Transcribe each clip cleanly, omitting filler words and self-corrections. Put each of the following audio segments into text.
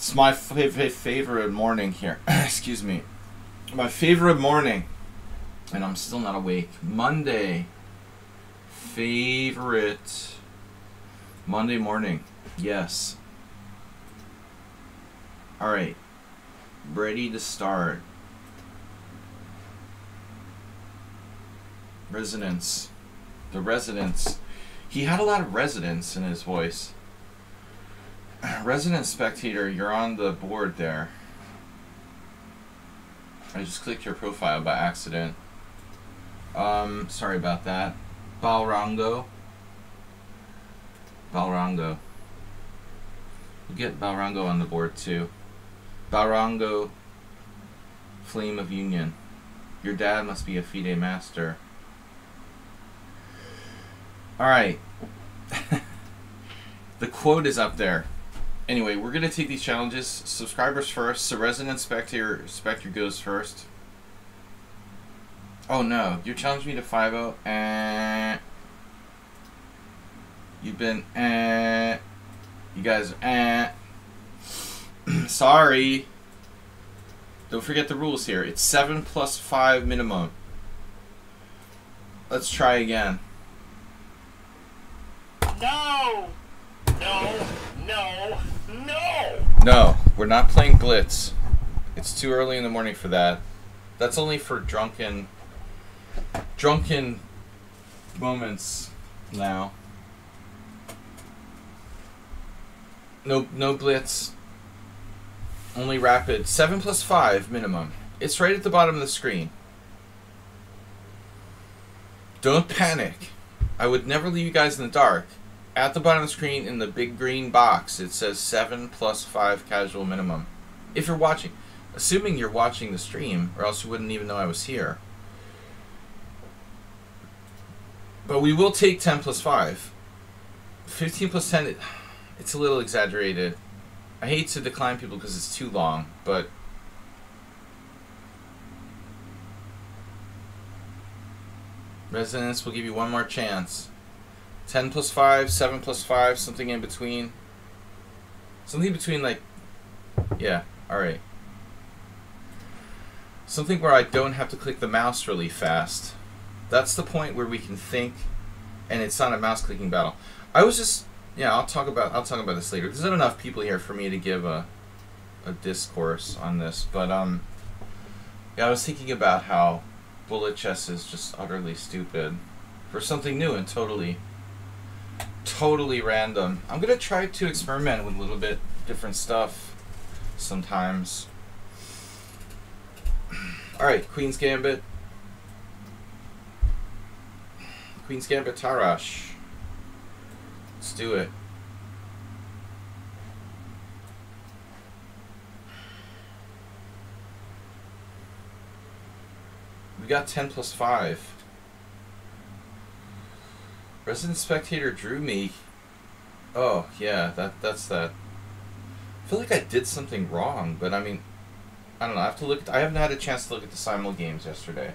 It's my favorite morning here. Excuse me. My favorite morning. And I'm still not awake. Monday. Favorite Monday morning. Yes. Alright. Ready to start. Resonance. The resonance. He had a lot of resonance in his voice. Resident spectator, you're on the board there. I just clicked your profile by accident. Sorry about that. Balrango. Balrango. We'll get Balrango on the board too. Balrango, Flame of Union. Your dad must be a FIDE master. Alright. The quote is up there. Anyway, we're going to take these challenges. Subscribers first. So Resident Spectre goes first. Oh no, you challenged me to 5-0. You've been you guys sorry. Don't forget the rules here. It's 7 plus 5 minimum. Let's try again. No! No! No! No! No, we're not playing Blitz. It's too early in the morning for that. That's only for drunken moments now. No Blitz. Only rapid. 7 plus 5 minimum. It's right at the bottom of the screen. Don't panic. I would never leave you guys in the dark. At the bottom of the screen in the big green box, it says 7 plus 5 casual minimum. If you're watching. Assuming you're watching the stream, or else you wouldn't even know I was here. But we will take 10 plus 5. 15 plus 10, it's a little exaggerated. I hate to decline people because it's too long, but... Resonance will give you one more chance. 10 plus 5, 7 plus 5, something in between. Something between, like... Yeah, alright. Something where I don't have to click the mouse really fast. That's the point where we can think, and it's not a mouse clicking battle. I was just... Yeah, I'll talk about this later. There's not enough people here for me to give a discourse on this, but yeah, I was thinking about how bullet chess is just utterly stupid for something new and totally random. I'm gonna try to experiment with a little bit different stuff sometimes. Alright, Queen's Gambit. Queen's Gambit Tarash. Let's do it. We got 10 plus 5. Resident Spectator drew me. Oh, yeah, that's that. I feel like I did something wrong, but I mean, I don't know. I have to look. I haven't had a chance to look at the simul games yesterday.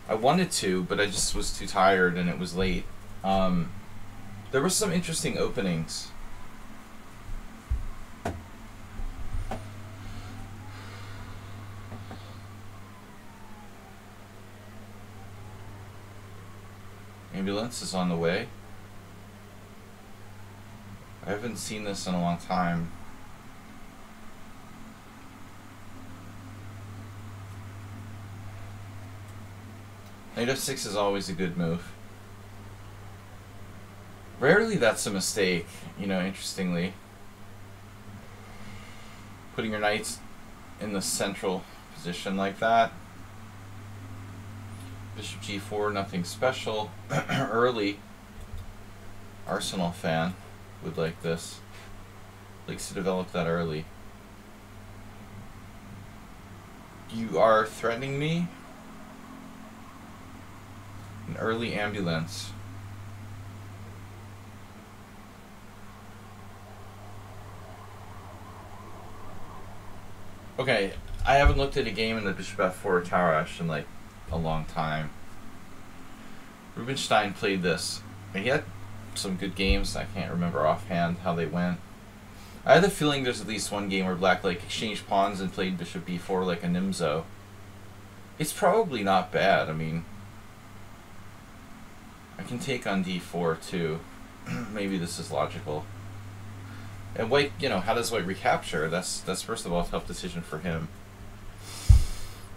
I wanted to, but I just was too tired and it was late. There were some interesting openings. Ambulance is on the way. I haven't seen this in a long time. Knight f6 is always a good move. Rarely that's a mistake, you know, interestingly. Putting your knights in the central position like that. Bishop g4, nothing special. Early Arsenal fan would like this. Likes to develop that early. You are threatening me? An early ambulance. Okay, I haven't looked at a game in the Bishop f4 Tarash in like a long time. Rubinstein played this. He had some good games. I can't remember offhand how they went. I had a feeling there's at least one game where black like exchanged pawns and played bishop b4 like a Nimzo. It's probably not bad. I mean, I can take on d4 too. Maybe this is logical. And white, you know, how does white recapture? That's first of all a tough decision for him.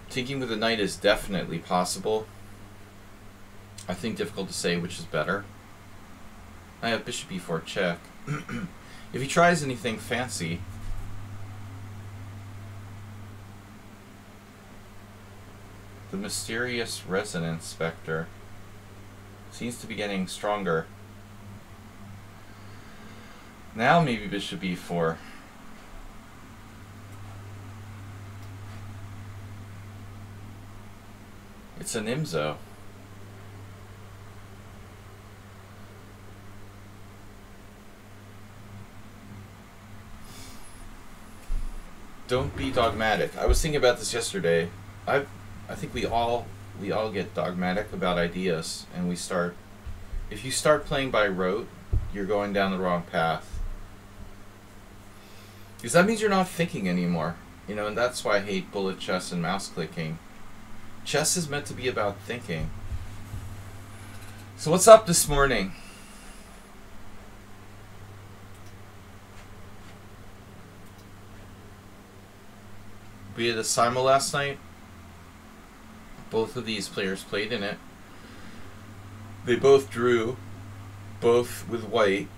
Taking with the knight is definitely possible. I think difficult to say which is better. I have bishop e4 check. If he tries anything fancy, the mysterious resonance specter seems to be getting stronger. Now maybe bishop e4. It's a Nimzo. Don't be dogmatic. I was thinking about this yesterday. I think we all get dogmatic about ideas, and we start. If you start playing by rote, you're going down the wrong path. Because that means you're not thinking anymore. You know, and that's why I hate bullet chess and mouse clicking. Chess is meant to be about thinking. So what's up this morning? We had a simul last night. Both of these players played in it. They both drew, both with white.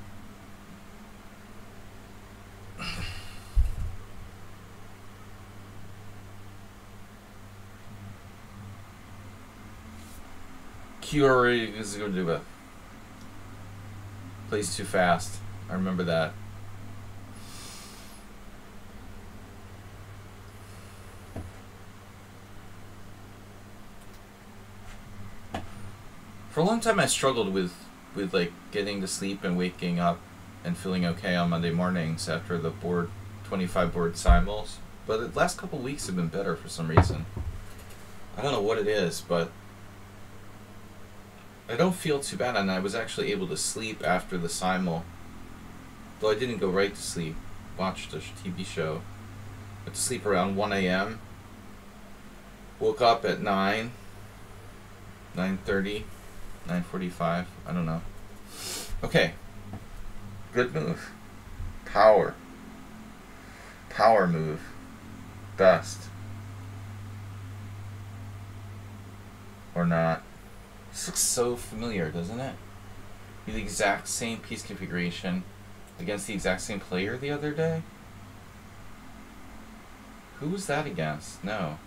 Q already is going to do it. Plays too fast. I remember that. For a long time I struggled with like getting to sleep and waking up and feeling okay on Monday mornings after the 25 board simuls. But the last couple weeks have been better for some reason. I don't know what it is, but I don't feel too bad, and I was actually able to sleep after the simul. Though I didn't go right to sleep. Watched a TV show. Went to sleep around 1 a.m. Woke up at 9, 9:30. 9:45. I don't know. Okay. Good move. Power. Power move. Best. Or not. This looks so familiar, doesn't it? The exact same piece configuration against the exact same player the other day? Who was that against? No.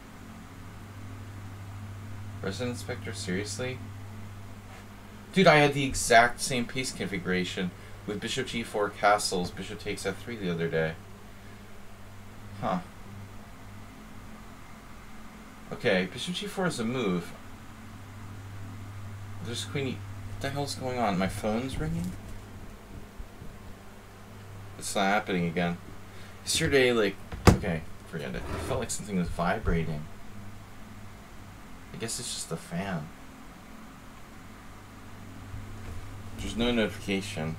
Resonance Spectre, seriously? Dude, I had the exact same piece configuration with bishop g4 castles, bishop takes f3 the other day. Huh. Okay, bishop g4 is a move. There's queen. What the hell's going on? My phone's ringing? It's not happening again. Yesterday, like, okay, forget it. I felt like something was vibrating. I guess it's just the fan. There's no notification.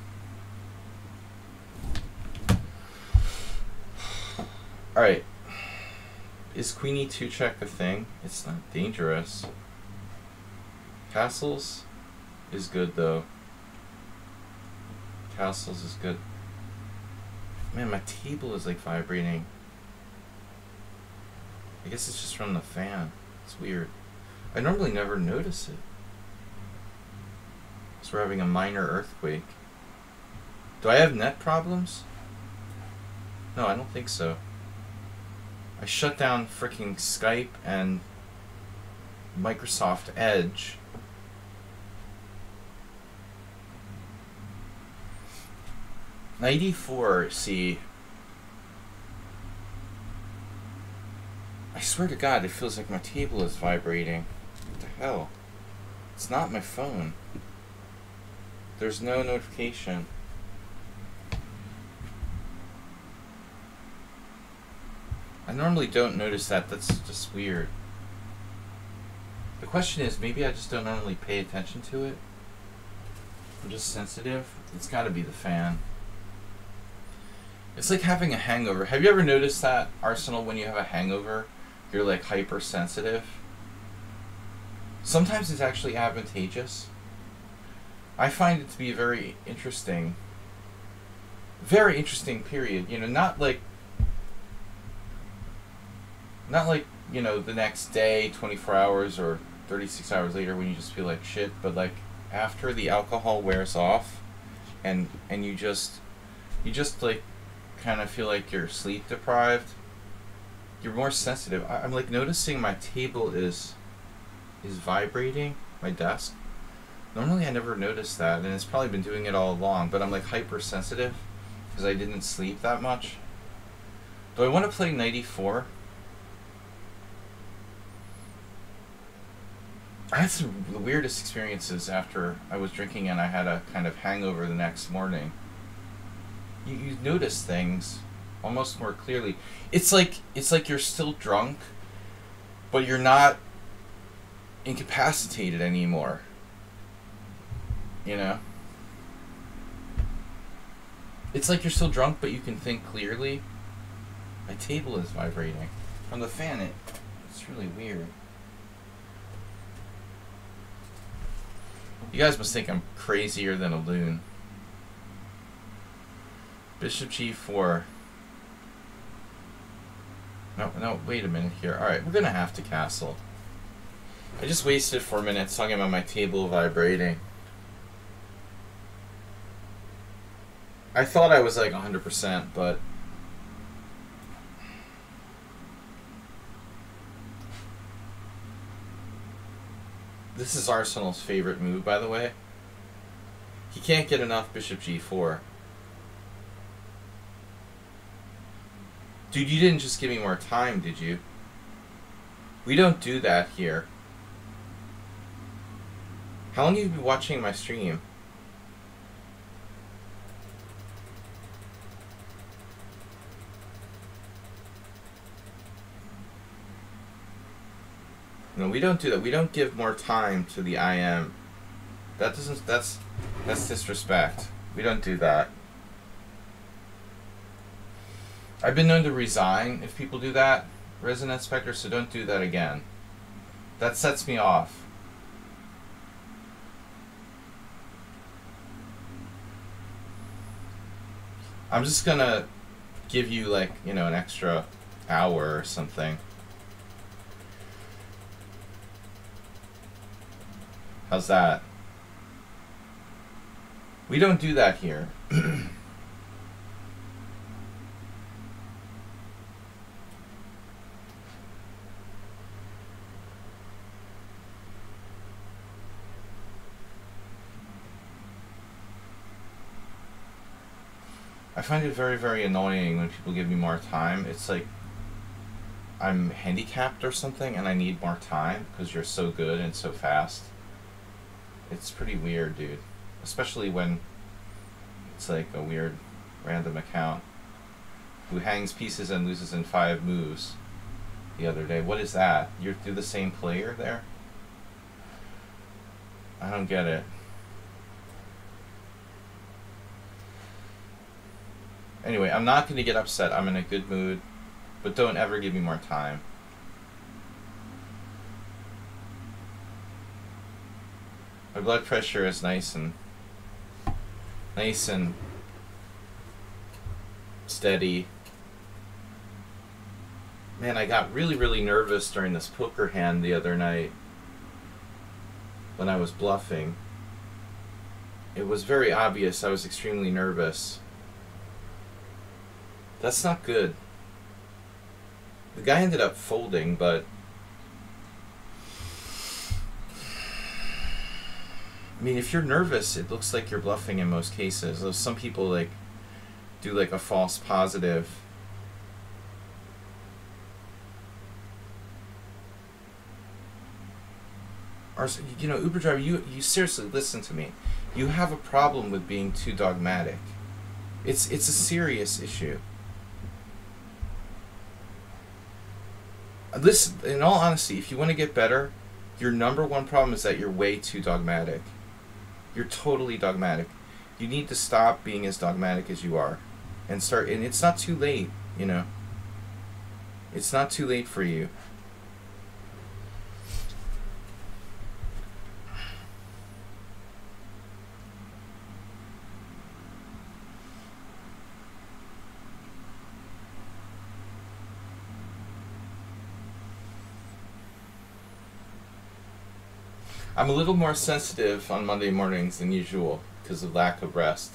Alright. Is queen e2 check a thing? It's not dangerous. Castles is good though. Castles is good. Man, my table is like vibrating. I guess it's just from the fan. It's weird. I normally never notice it. So we're having a minor earthquake. Do I have net problems? No, I don't think so. I shut down freaking Skype and Microsoft Edge. Knight e4, see. I swear to God, it feels like my table is vibrating. What the hell? It's not my phone. There's no notification. I normally don't notice that. That's just weird. The question is, maybe I just don't normally pay attention to it. I'm just sensitive. It's got to be the fan. It's like having a hangover. Have you ever noticed that, Arsenal, when you have a hangover, you're like hypersensitive? Sometimes it's actually advantageous. I find it to be a very interesting period. You know, not like, you know, the next day, 24 hours or 36 hours later when you just feel like shit, but like after the alcohol wears off and you just like kind of feel like you're sleep deprived, you're more sensitive. I'm like noticing my table is vibrating, my desk. Normally I never notice that, and it's probably been doing it all along, but I'm like hypersensitive because I didn't sleep that much. Do I want to play knight e4? I had some of the weirdest experiences after I was drinking and I had a kind of hangover the next morning. You notice things almost more clearly. It's like you're still drunk, but you're not incapacitated anymore. You know? It's like you're still drunk, but you can think clearly. My table is vibrating. From the fan, it's really weird. You guys must think I'm crazier than a loon. Bishop g4. No, wait a minute here. Alright, we're gonna have to castle. I just wasted 4 minutes talking about my table vibrating. I thought I was like 100%, but this is Arsenal's favorite move, by the way. He can't get enough bishop g4. Dude, you didn't just give me more time, did you? We don't do that here. How long have you been watching my stream? No, we don't do that. We don't give more time to the IM. That's disrespect. We don't do that. I've been known to resign if people do that, Resident Inspector, so don't do that again. That sets me off. I'm just gonna give you, like, you know, an extra hour or something. How's that? We don't do that here. I find it very, very annoying when people give me more time. It's like I'm handicapped or something and I need more time because you're so good and so fast. It's pretty weird, dude. Especially when it's like a weird random account who hangs pieces and loses in 5 moves the other day. What is that? You're the same player there? I don't get it. Anyway, I'm not going to get upset. I'm in a good mood. But don't ever give me more time. My blood pressure is nice and steady. Man, I got really, really nervous during this poker hand the other night when I was bluffing. It was very obvious I was extremely nervous. That's not good. The guy ended up folding, but I mean, if you're nervous, it looks like you're bluffing in most cases. Though some people like do like a false positive. Or, you know, Uber driver, you seriously listen to me. You have a problem with being too dogmatic. It's a serious issue. Listen, in all honesty, if you want to get better, your number one problem is that you're way too dogmatic. You're totally dogmatic. You need to stop being as dogmatic as you are. and start. And it's not too late, you know. It's not too late for you. I'm a little more sensitive on Monday mornings than usual because of lack of rest.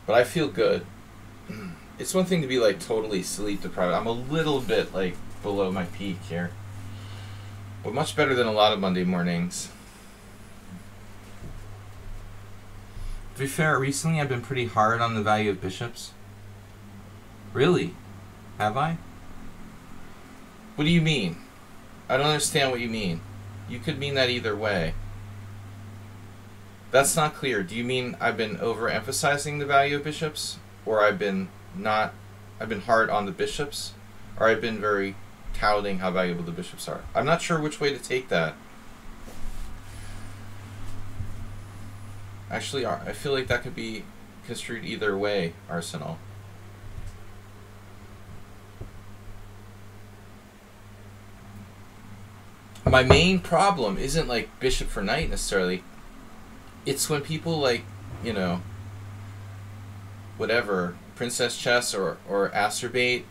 But I feel good. It's one thing to be like totally sleep deprived. I'm a little bit like below my peak here. But much better than a lot of Monday mornings. To be fair, recently I've been pretty hard on the value of bishops. Really? Have I? What do you mean? I don't understand what you mean. You could mean that either way. That's not clear. Do you mean I've been overemphasizing the value of bishops? Or I've been hard on the bishops? Or I've been very touting how valuable the bishops are? I'm not sure which way to take that. Actually, I feel like that could be construed either way, Arsenal. My main problem isn't like bishop for knight necessarily. It's when people like, you know, whatever, princess chess or acerbate,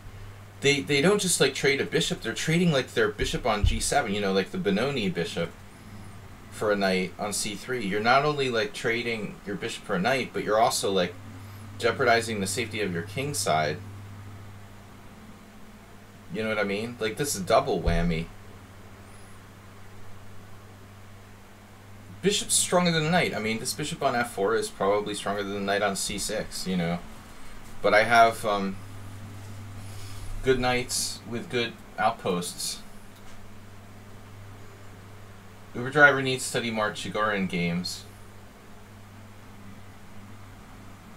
they don't just like trade a bishop, they're trading like their bishop on g7, you know, like the Benoni bishop for a knight on c3. You're not only like trading your bishop for a knight, but you're also like jeopardizing the safety of your king side. You know what I mean? Like this is double whammy. Bishop's stronger than the knight. I mean, this bishop on f4 is probably stronger than the knight on c6, you know. But I have good knights with good outposts. Uber driver needs to study more Chigorin games.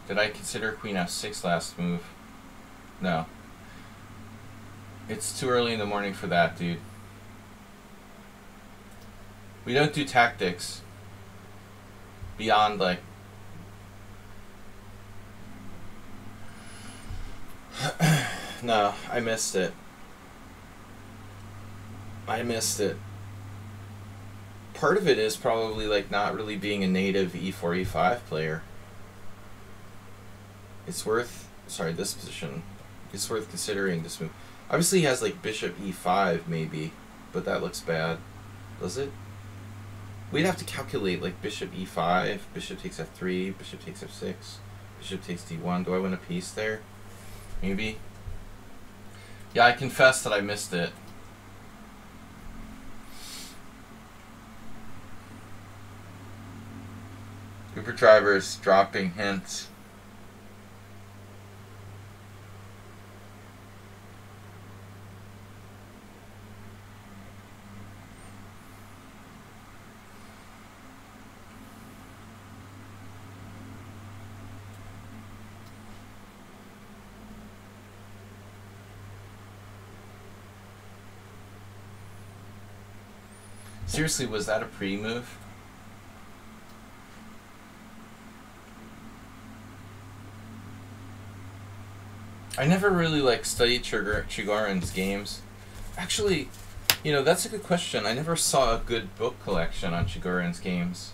Did I consider queen f6 last move? No. It's too early in the morning for that, dude. We don't do tactics beyond like no, I missed it. Part of it is probably like not really being a native e4 e5 player. It's worth this position. It's worth considering this move. Obviously he has like bishop e5 maybe, but that looks bad. Does it? We'd have to calculate like bishop e5, bishop takes f3, bishop takes f6, bishop takes d1. Do I win a piece there? Maybe. Yeah, I confess that I missed it. Uber drivers dropping hints. Seriously, was that a pre-move? I never really like studied Chigorin's games. Actually, you know, that's a good question. I never saw a good book collection on Chigorin's games.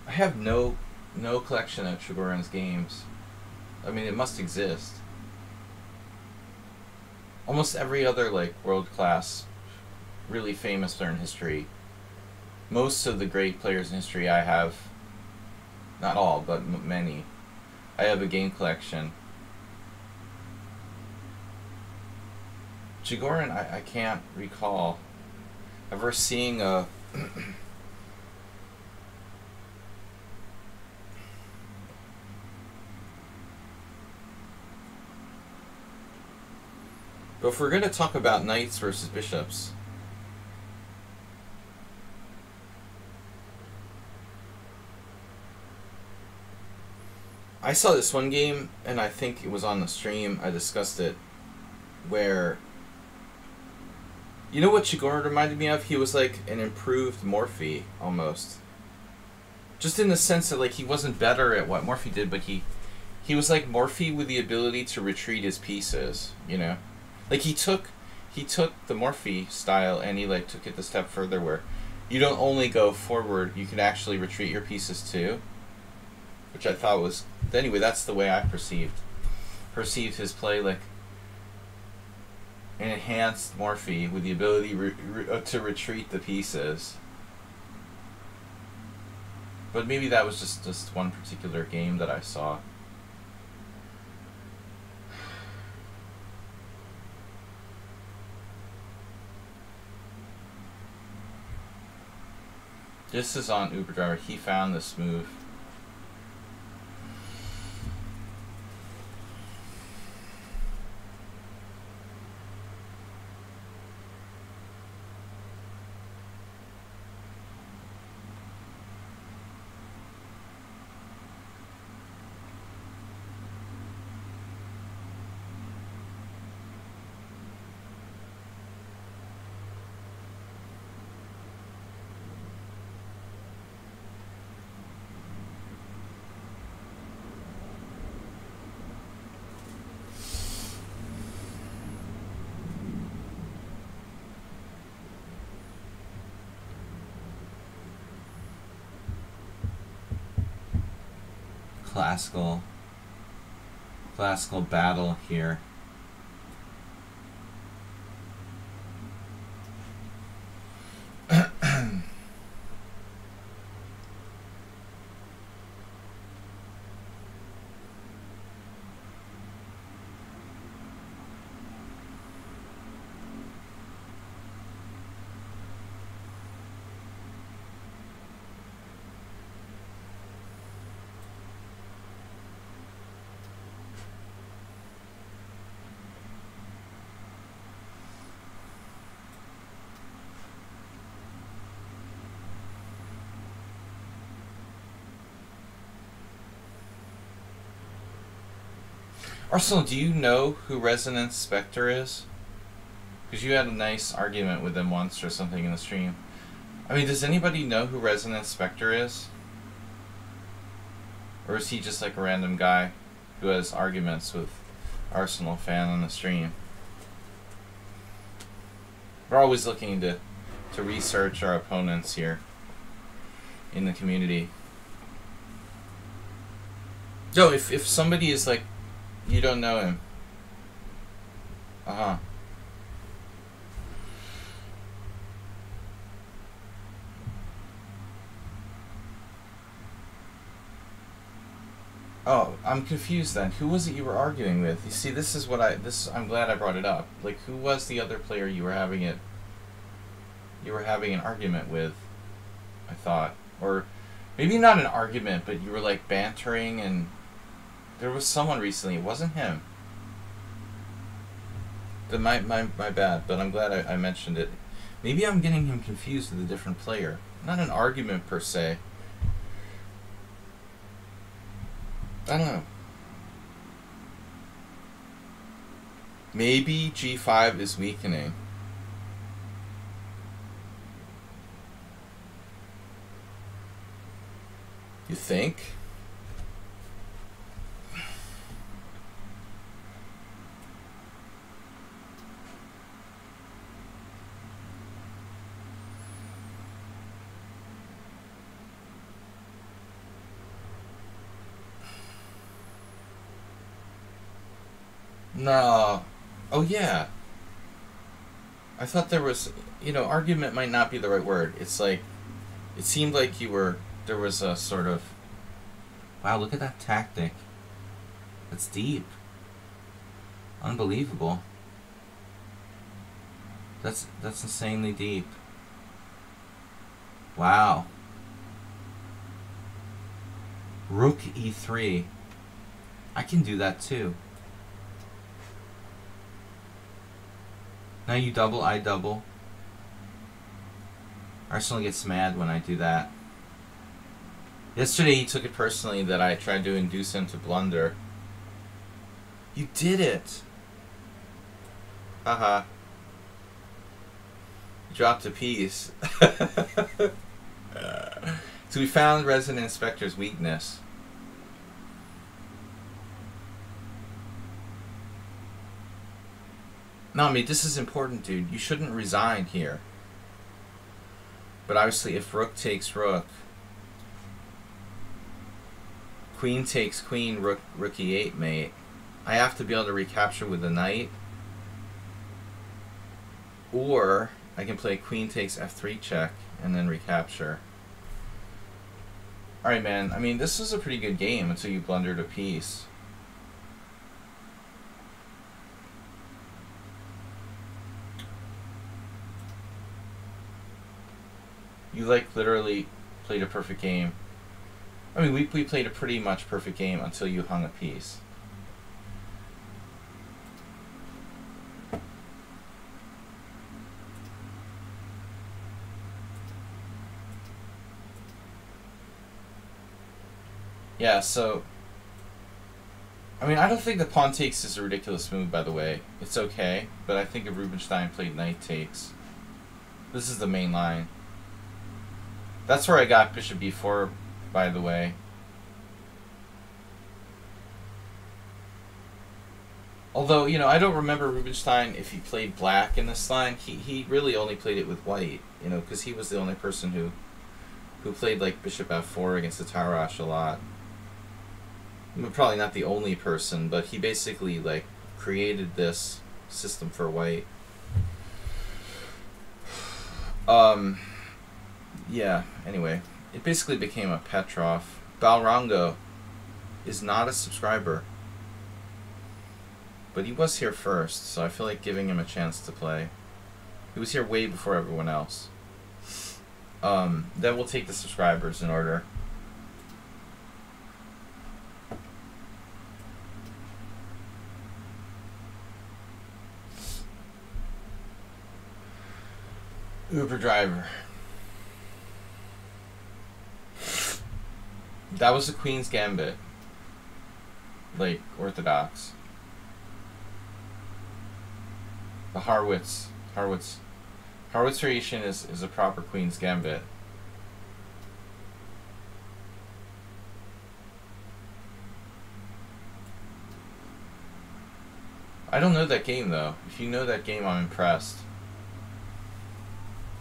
I have no collection of Chigorin's games. I mean, it must exist. Almost every other like world-class, really famous player in history, most of the great players in history I have, not all, but many, I have a game collection. Chigorin, I can't recall ever seeing a but if we're going to talk about knights versus bishops, I saw this one game, and I think it was on the stream, I discussed it, where, you know what Chigorin reminded me of? He was like an improved Morphy, almost. Just in the sense that, like, he wasn't better at what Morphy did, but he was like Morphy with the ability to retreat his pieces, you know? Like, he took the Morphy style and he, like, took it a step further where you don't only go forward, you can actually retreat your pieces too. Which I thought was... Anyway, that's the way I perceived his play, like an enhanced Morphy with the ability to retreat the pieces. But maybe that was just one particular game that I saw. This is on Uber Driver. He found this move. Classical battle here. Arsenal, do you know who Resonance Spectre is? Because you had a nice argument with him once or something in the stream. I mean, does anybody know who Resonance Spectre is? Or is he just like a random guy who has arguments with Arsenal fan on the stream? We're always looking to research our opponents here in the community. No, if somebody is like, you don't know him. Uh-huh. Oh, I'm confused then. Who was it you were arguing with? You see, this is what I'm glad I brought it up. Like, who was the other player you were having an argument with, I thought. Or maybe not an argument, but you were like bantering, and there was someone recently. It wasn't him. My bad, but I'm glad I mentioned it. Maybe I'm getting him confused with a different player. Not an argument per se. I don't know. Maybe G5 is weakening. You think? No. Oh, yeah. I thought there was, argument might not be the right word. It's like, it seemed like there was a sort of, wow, look at that tactic. That's deep. Unbelievable. That's insanely deep. Wow. Rook e3. I can do that too. Now you double, I double. Arsenal gets mad when I do that. Yesterday he took it personally that I tried to induce him to blunder. You did it! Haha. You dropped a piece. So we found Resident Inspector's weakness. No, I mean, this is important, dude. You shouldn't resign here. But obviously, if rook takes rook, queen takes queen, rook e8 mate, I have to be able to recapture with the knight. Or I can play queen takes f3 check and then recapture. Alright, man. I mean, this was a pretty good game until you blundered a piece. You, like, literally played a perfect game. I mean, we played a pretty much perfect game until you hung a piece. Yeah, so... I mean, I don't think the pawn takes is a ridiculous move, by the way. It's okay, but I think if Rubinstein played knight takes... This is the main line. That's where I got bishop b4, by the way. Although, you know, I don't remember Rubinstein if he played black in this line. He really only played it with white, you know, because he was the only person who played, like, bishop f4 against the Tarash a lot. Probably not the only person, but he basically, like, created this system for white. Yeah, anyway. It basically became a Petrov. Balrango is not a subscriber. But he was here first, so I feel like giving him a chance to play. He was here way before everyone else. Then we'll take the subscribers in order. Uber driver. That was the Queen's Gambit. Like, orthodox. The Harwitz variation is a proper Queen's Gambit. I don't know that game, though. If you know that game, I'm impressed.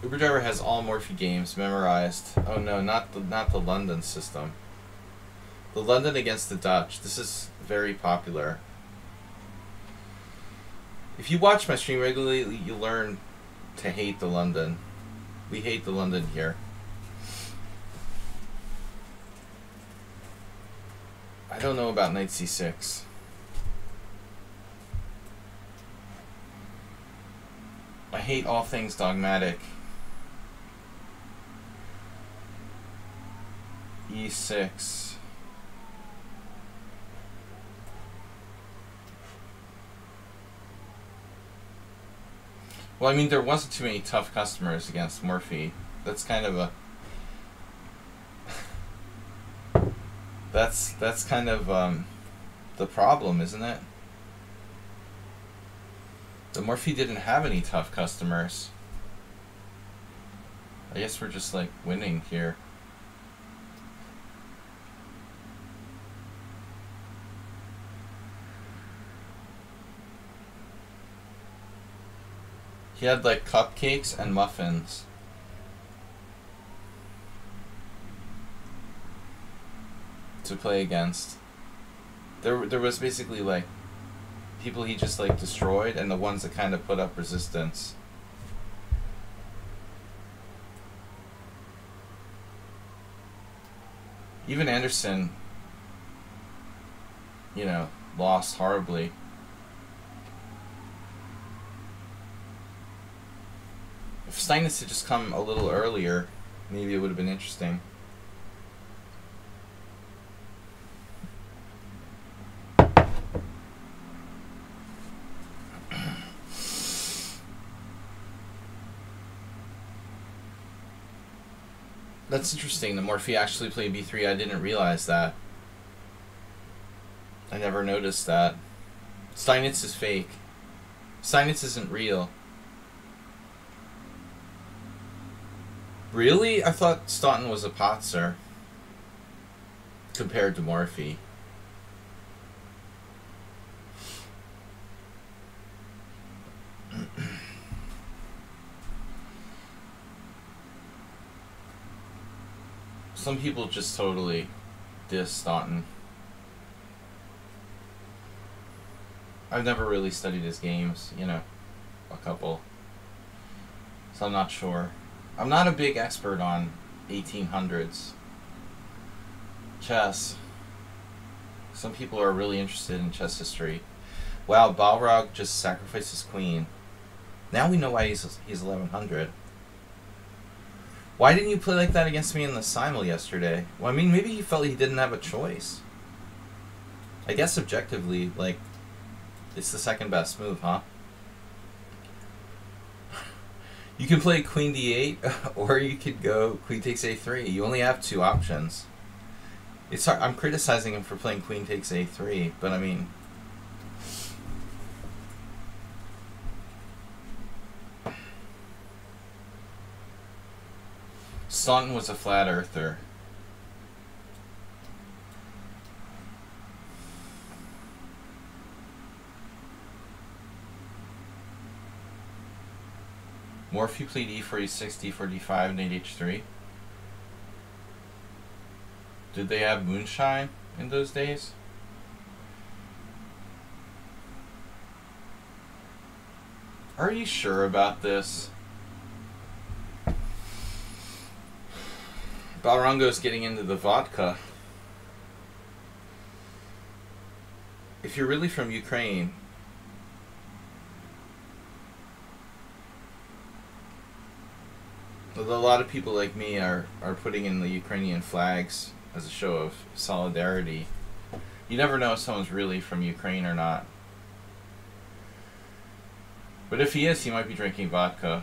Uber Driver has all Morphe games memorized. Oh no, not the London system. The London against the Dutch. This is very popular. If you watch my stream regularly, you learn to hate the London. We hate the London here. I don't know about knight c6. I hate all things dogmatic. e6. Well, I mean, there wasn't too many tough customers against Morphe. That's kind of a... That's kind of the problem, isn't it? The Morphe didn't have any tough customers. I guess we're just, like, winning here. He had, like, cupcakes and muffins. To play against. There was basically, like, people he just, like, destroyed and the ones that kind of put up resistance. Even Anderson, you know, lost horribly. If Steinitz had just come a little earlier, maybe it would have been interesting. That's interesting. The Morphe actually played b3. I didn't realize that. I never noticed that. Steinitz is fake. Steinitz isn't real. Really? I thought Staunton was a Potzer compared to Morphy. Some people just totally diss Staunton. I've never really studied his games, you know, a couple. So I'm not sure. I'm not a big expert on 1800s chess. Some people are really interested in chess history. Wow, Balrog just sacrificed his queen. Now we know why he's 1100. Why didn't you play like that against me in the simul yesterday? Well, I mean, maybe he felt he didn't have a choice. I guess objectively, like, it's the second best move, huh? You can play queen d8, or you could go queen takes a3. You only have two options. It's hard. I'm criticizing him for playing queen takes a3, but I mean... Staunton was a flat earther. Morphy played e4, e6, d4, d5, knight h3. Did they have moonshine in those days? Are you sure about this? Balrongo's getting into the vodka. If you're really from Ukraine, a lot of people like me are putting in the Ukrainian flags as a show of solidarity. You never know if someone's really from Ukraine or not. But if he is, he might be drinking vodka.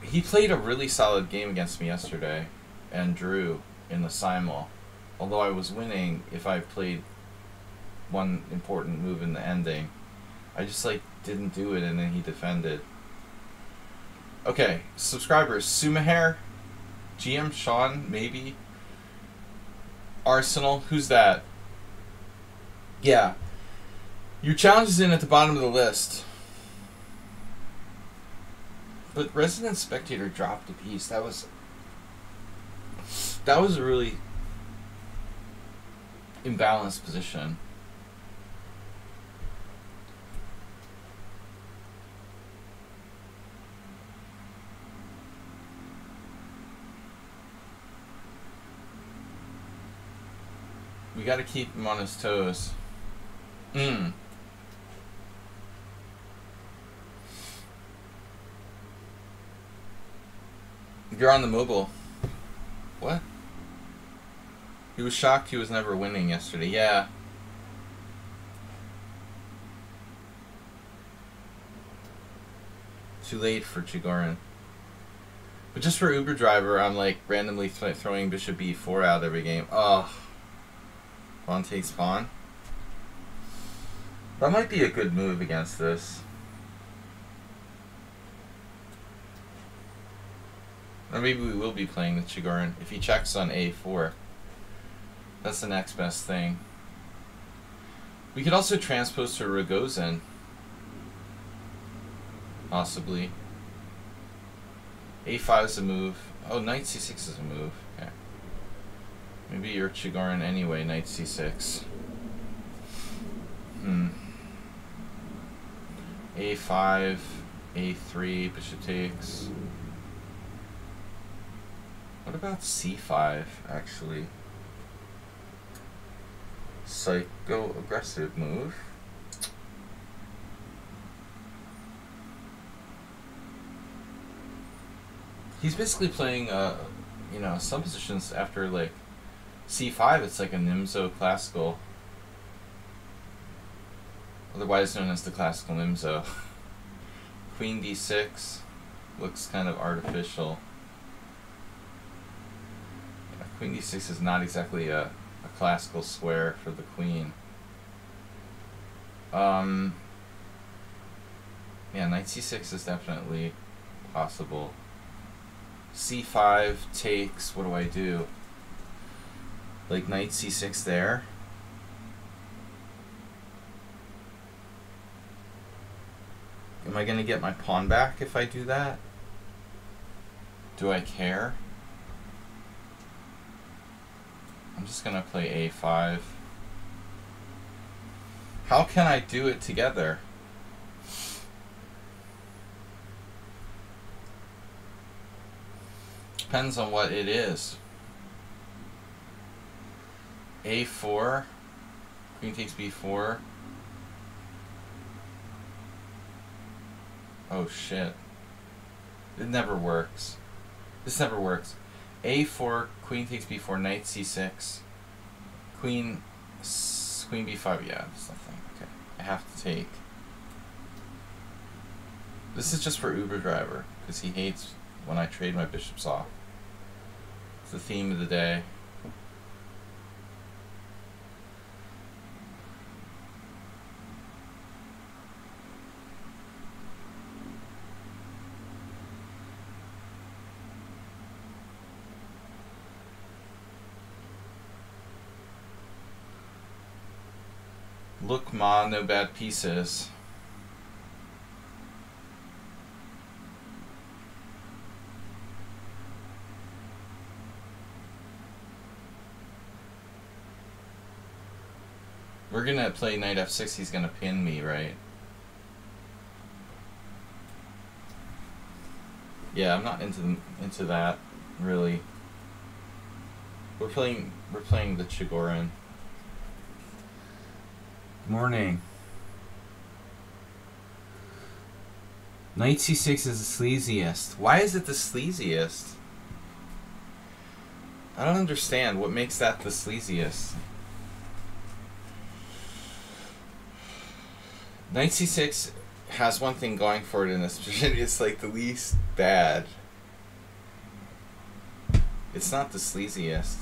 He played a really solid game against me yesterday and drew in the simul. Although I was winning if I played one important move in the ending. I just like didn't do it and then he defended. Okay, subscribers, Sumahair, GM Sean, maybe. Arsenal, who's that? Yeah. Your challenge is in at the bottom of the list. But Resident Spectator dropped a piece. That was a really imbalanced position. We gotta keep him on his toes. You're on the mobile. What? He was shocked he was never winning yesterday. Yeah. Too late for Chigorin. But just for Uber Driver, I'm like randomly throwing Bishop B4 out every game. Oh. Pawn takes pawn. That might be a good move against this. Or maybe we will be playing with Chigorin. If he checks on A4, that's the next best thing. We could also transpose to Rogozin. Possibly. A5 is a move. Oh, knight C6 is a move. Okay. Maybe you're Chigorin anyway, knight C6. A5, A3, bishop takes. What about C5, actually? Psycho-aggressive move. He's basically playing, you know, some positions after, like, C5, it's like a Nimzo classical. Otherwise known as the classical Nimzo. Queen D6 looks kind of artificial. Queen D6 is not exactly a classical square for the queen. Yeah, knight c6 is definitely possible. c5 takes, what do I do? Like knight c6 there. Am I going to get my pawn back if I do that? Do I care? I'm just going to play a5. How can I do it together? Depends on what it is. a4, queen takes b4. Oh shit. It never works. This never works. a4, queen takes b4, knight c6. Queen b5, yeah, there's nothing. Okay, I have to take. This is just for Uber driver, because he hates when I trade my bishops off. It's the theme of the day. Look, ma, no bad pieces. We're gonna play knight f6, he's gonna pin me, right? Yeah, I'm not into that, really. We're playing the Chigorin. Morning. Knight c6 is the sleaziest. Why is it the sleaziest? I don't understand what makes that the sleaziest. Knight c6 has one thing going for it in this position. It's like the least bad. It's not the sleaziest.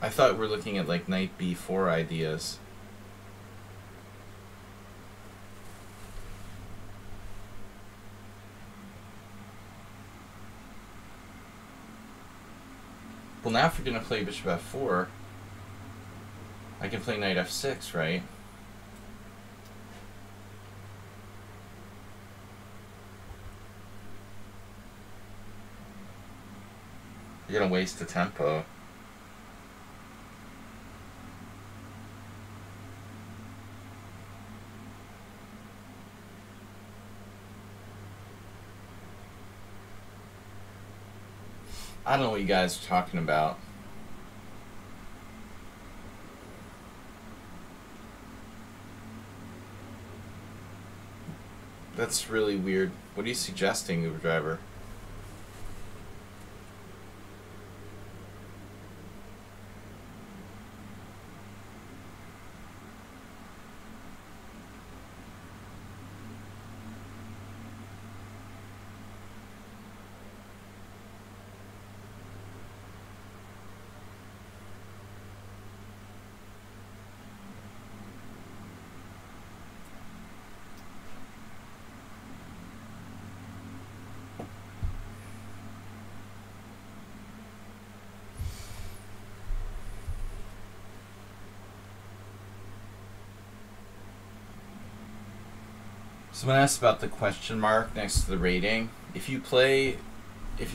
I thought we're looking at like knight b4 ideas. Well, now if we're going to play bishop f4, I can play knight f6, right? You're going to waste the tempo. I don't know what you guys are talking about. That's really weird. What are you suggesting, Uber driver? Someone asked about the question mark next to the rating. If you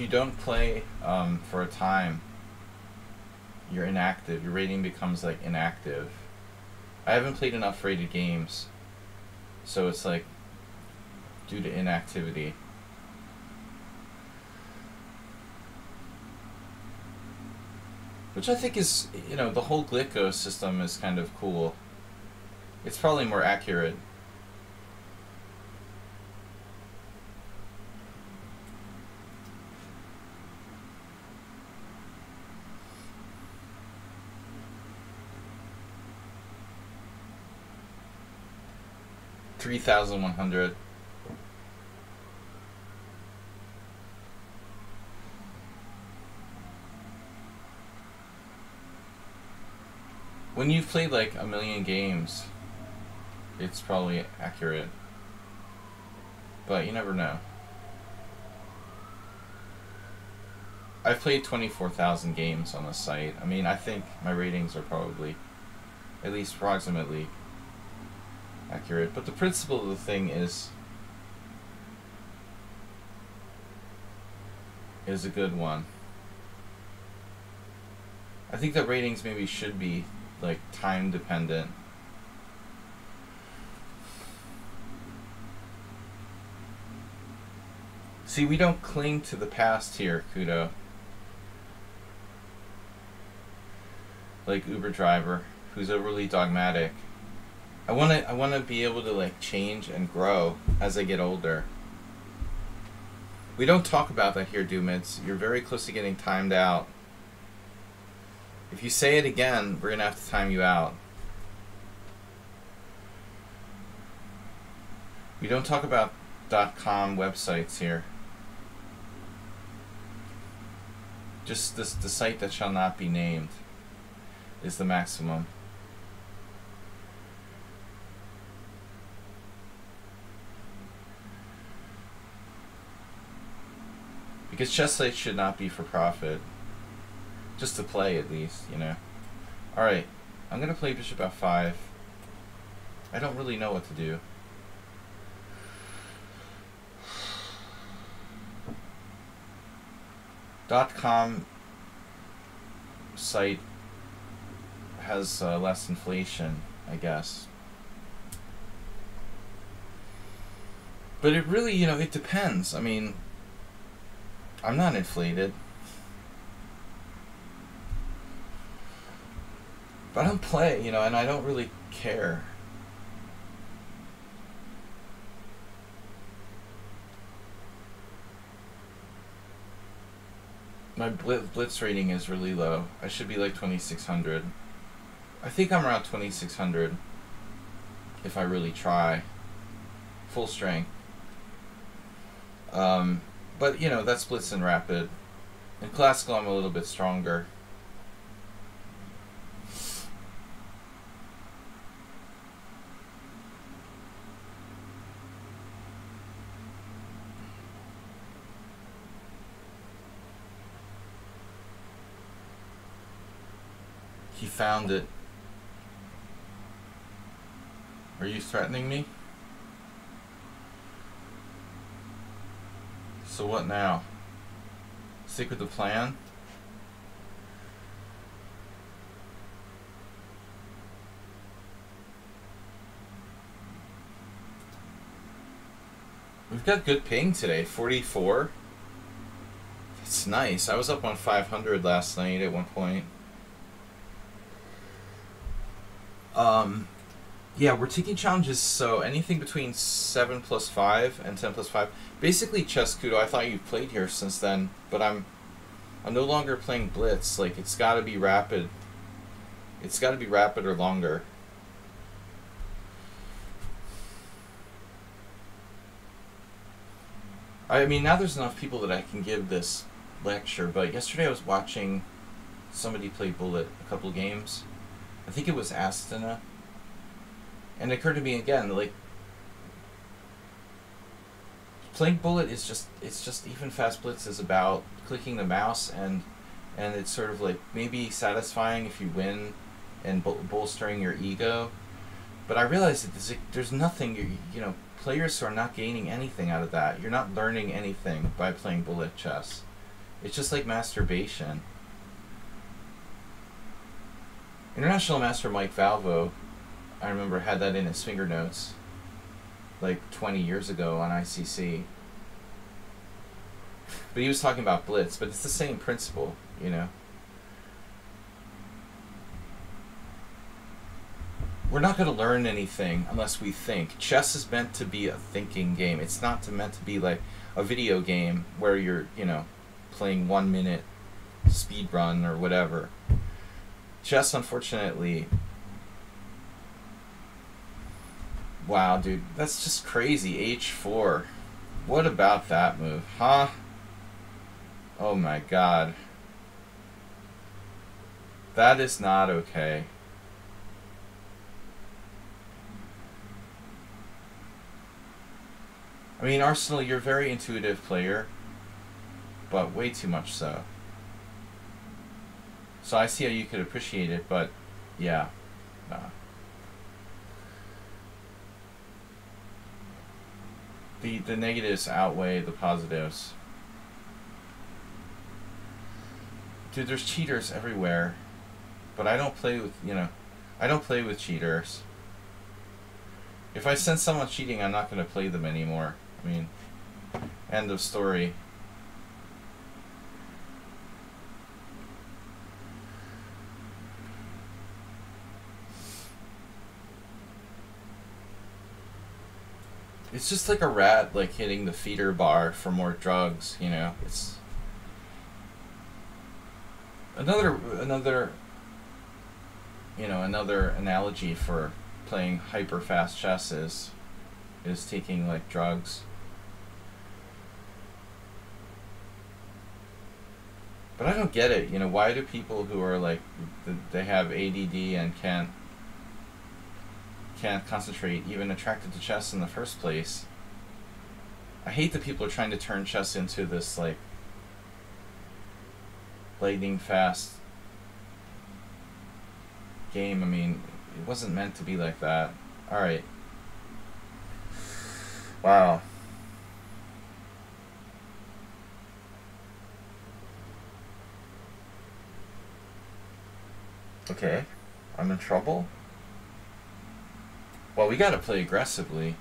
don't play for a time, you're inactive. Your rating becomes like inactive. I haven't played enough rated games, so it's like due to inactivity. Which I think is, the whole Glicko system is kind of cool. It's probably more accurate. $3,100. When you've played like a million games, it's probably accurate. But you never know. I've played 24,000 games on the site. I mean, I think my ratings are probably at least approximately accurate. But the principle of the thing is a good one. I think that ratings maybe should be like time dependent. See, we don't cling to the past here, Kudo. Like Uber driver, who's overly dogmatic. I wanna be able to like change and grow as I get older. We don't talk about that here, Doomids. You're very close to getting timed out. If you say it again, we're gonna have to time you out. We don't talk about .com websites here. Just the site that shall not be named is the maximum. Because chess sites should not be for profit. Just to play, at least, you know. Alright, I'm going to play bishop f5. I don't really know what to do. .com site has less inflation, I guess. But it really, you know, it depends. I mean, I'm not inflated. But I don't play, you know, and I don't really care. My blitz rating is really low. I should be like 2600. I think I'm around 2600 if I really try. Full strength. But, you know, that's blitz and rapid. In classical, I'm a little bit stronger. He found it. Are you threatening me? So what now? Stick with the plan? We've got good ping today, 44. That's nice. I was up on 500 last night at one point. Yeah, we're taking challenges, so anything between 7 plus 5 and 10 plus 5. Basically, Chess Kudo, I thought you played here since then, but I'm no longer playing Blitz. Like, it's gotta be rapid. It's gotta be rapid or longer. I mean, now there's enough people that I can give this lecture, but yesterday I was watching somebody play Bullet a couple of games. I think it was Astana. And it occurred to me again, like, playing Bullet is just, it's just, even Fast Blitz is about clicking the mouse, and it's sort of like maybe satisfying if you win and bolstering your ego. But I realized that there's nothing, you know, players are not gaining anything out of that. You're not learning anything by playing Bullet chess. It's just like masturbation. International Master Mike Valvo, I remember, had that in his finger notes like 20 years ago on ICC. But he was talking about Blitz, but it's the same principle, you know. We're not going to learn anything unless we think. Chess is meant to be a thinking game. It's not meant to be like a video game where you're, you know, playing 1 minute speed run or whatever. Chess, unfortunately... Wow, dude, that's just crazy. H4. What about that move, huh? Oh my god. That is not okay. I mean, Arsenal, you're a very intuitive player, but way too much so. So I see how you could appreciate it, but yeah, nah. The negatives outweigh the positives. Dude, there's cheaters everywhere, but I don't play with, I don't play with cheaters. If I sense someone cheating, I'm not going to play them anymore. I mean, end of story. It's just like a rat, like, hitting the feeder bar for more drugs, It's another analogy for playing hyper fast chess is taking, like, drugs. But I don't get it, why do people who are, like, they have ADD and can't concentrate even attracted to chess in the first place? I hate that people are trying to turn chess into this, like, lightning fast game. I mean, it wasn't meant to be like that. Alright. Wow. Okay. I'm in trouble? Well, we gotta play aggressively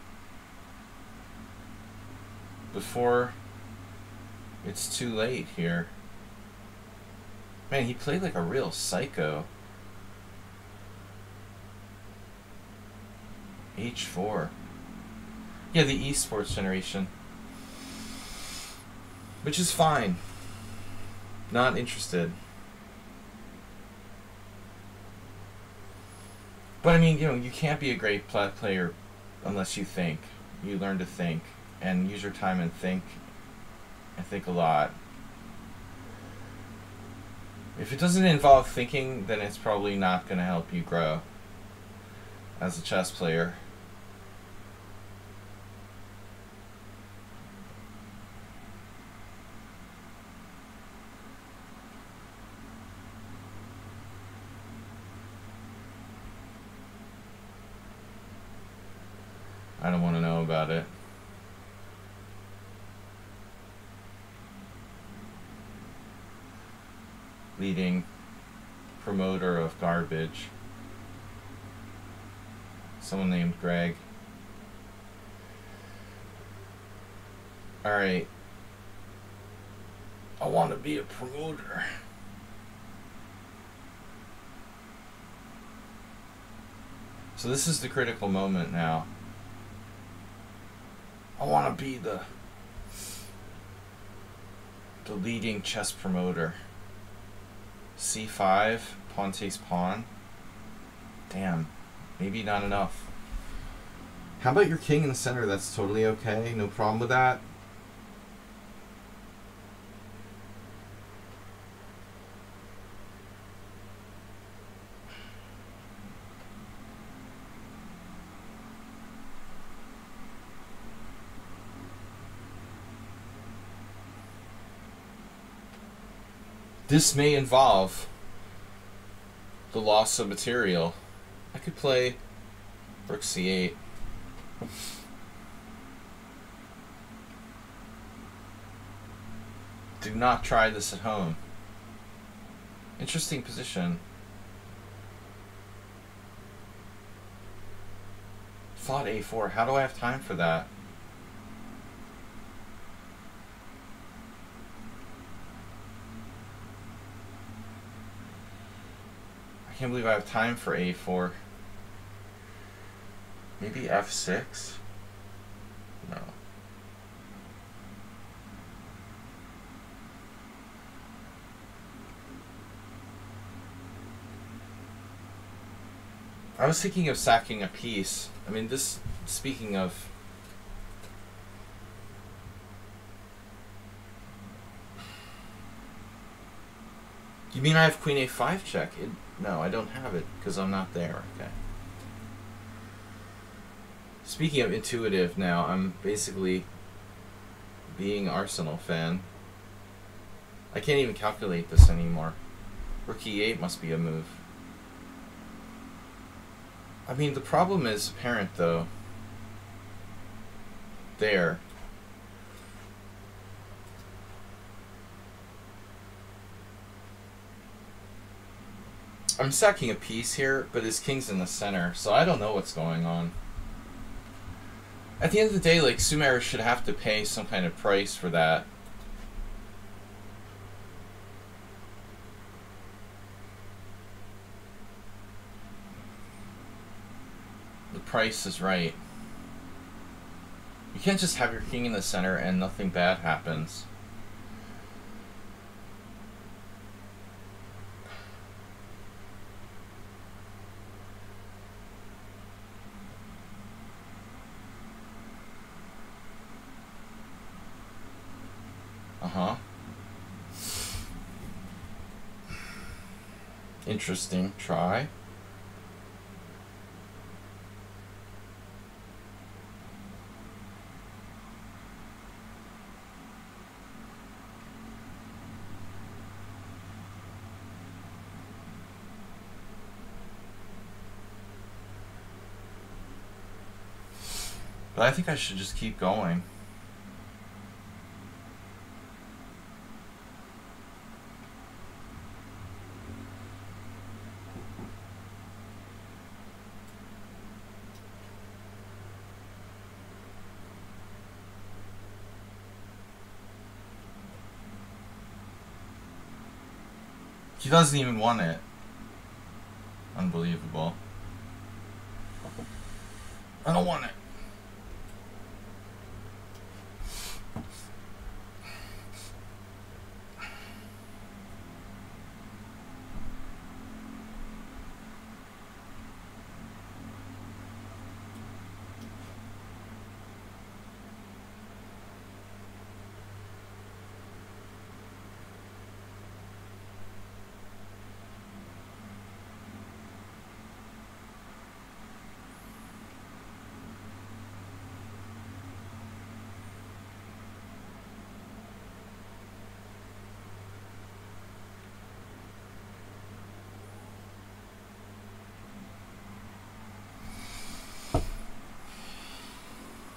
before it's too late here. Man, he played like a real psycho. H4. Yeah, the esports generation. Which is fine. Not interested. But I mean, you can't be a great player unless you think. You learn to think and use your time and think a lot. If it doesn't involve thinking, then it's probably not going to help you grow as a chess player. I don't want to know about it. Leading promoter of garbage. Someone named Greg. Alright. I want to be a promoter. So this is the critical moment now. I want to be the leading chess promoter. C5, pawn takes pawn. Damn, maybe not enough. How about your king in the center? That's totally okay. No problem with that. This may involve the loss of material. I could play rook c8. Do not try this at home. Interesting position. Thought a4. How do I have time for that? I can't believe I have time for a4. Maybe f6? No. I was thinking of sacking a piece. I mean, this, speaking of... You mean I have queen a5 check? No, I don't have it because I'm not there. Okay. Speaking of intuitive now, I'm basically being Arsenal fan. I can't even calculate this anymore. Rook e8 must be a move. I mean, the problem is apparent, though. There. I'm sacking a piece here, but his king's in the center, so I don't know what's going on. At the end of the day, like, Sumer should have to pay some kind of price for that. The price is right. You can't just have your king in the center and nothing bad happens. Uh-huh. Interesting. Try. But I think I should just keep going. He doesn't even want it. Unbelievable. I don't want it.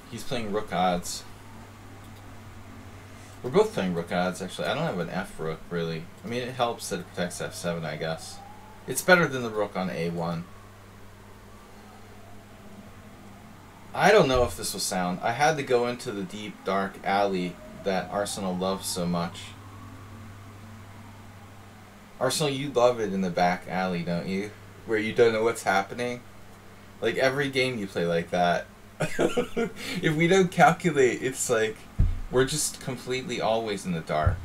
He's playing rook odds. We're both playing rook odds, actually. I don't have an F rook, really. I mean, it helps that it protects F7, I guess. It's better than the rook on A1. I don't know if this was sound. I had to go into the deep, dark alley that Arsenal loves so much. Arsenal, you love it in the back alley, don't you? Where you don't know what's happening? Like, every game you play like that. If we don't calculate, it's like we're just completely always in the dark.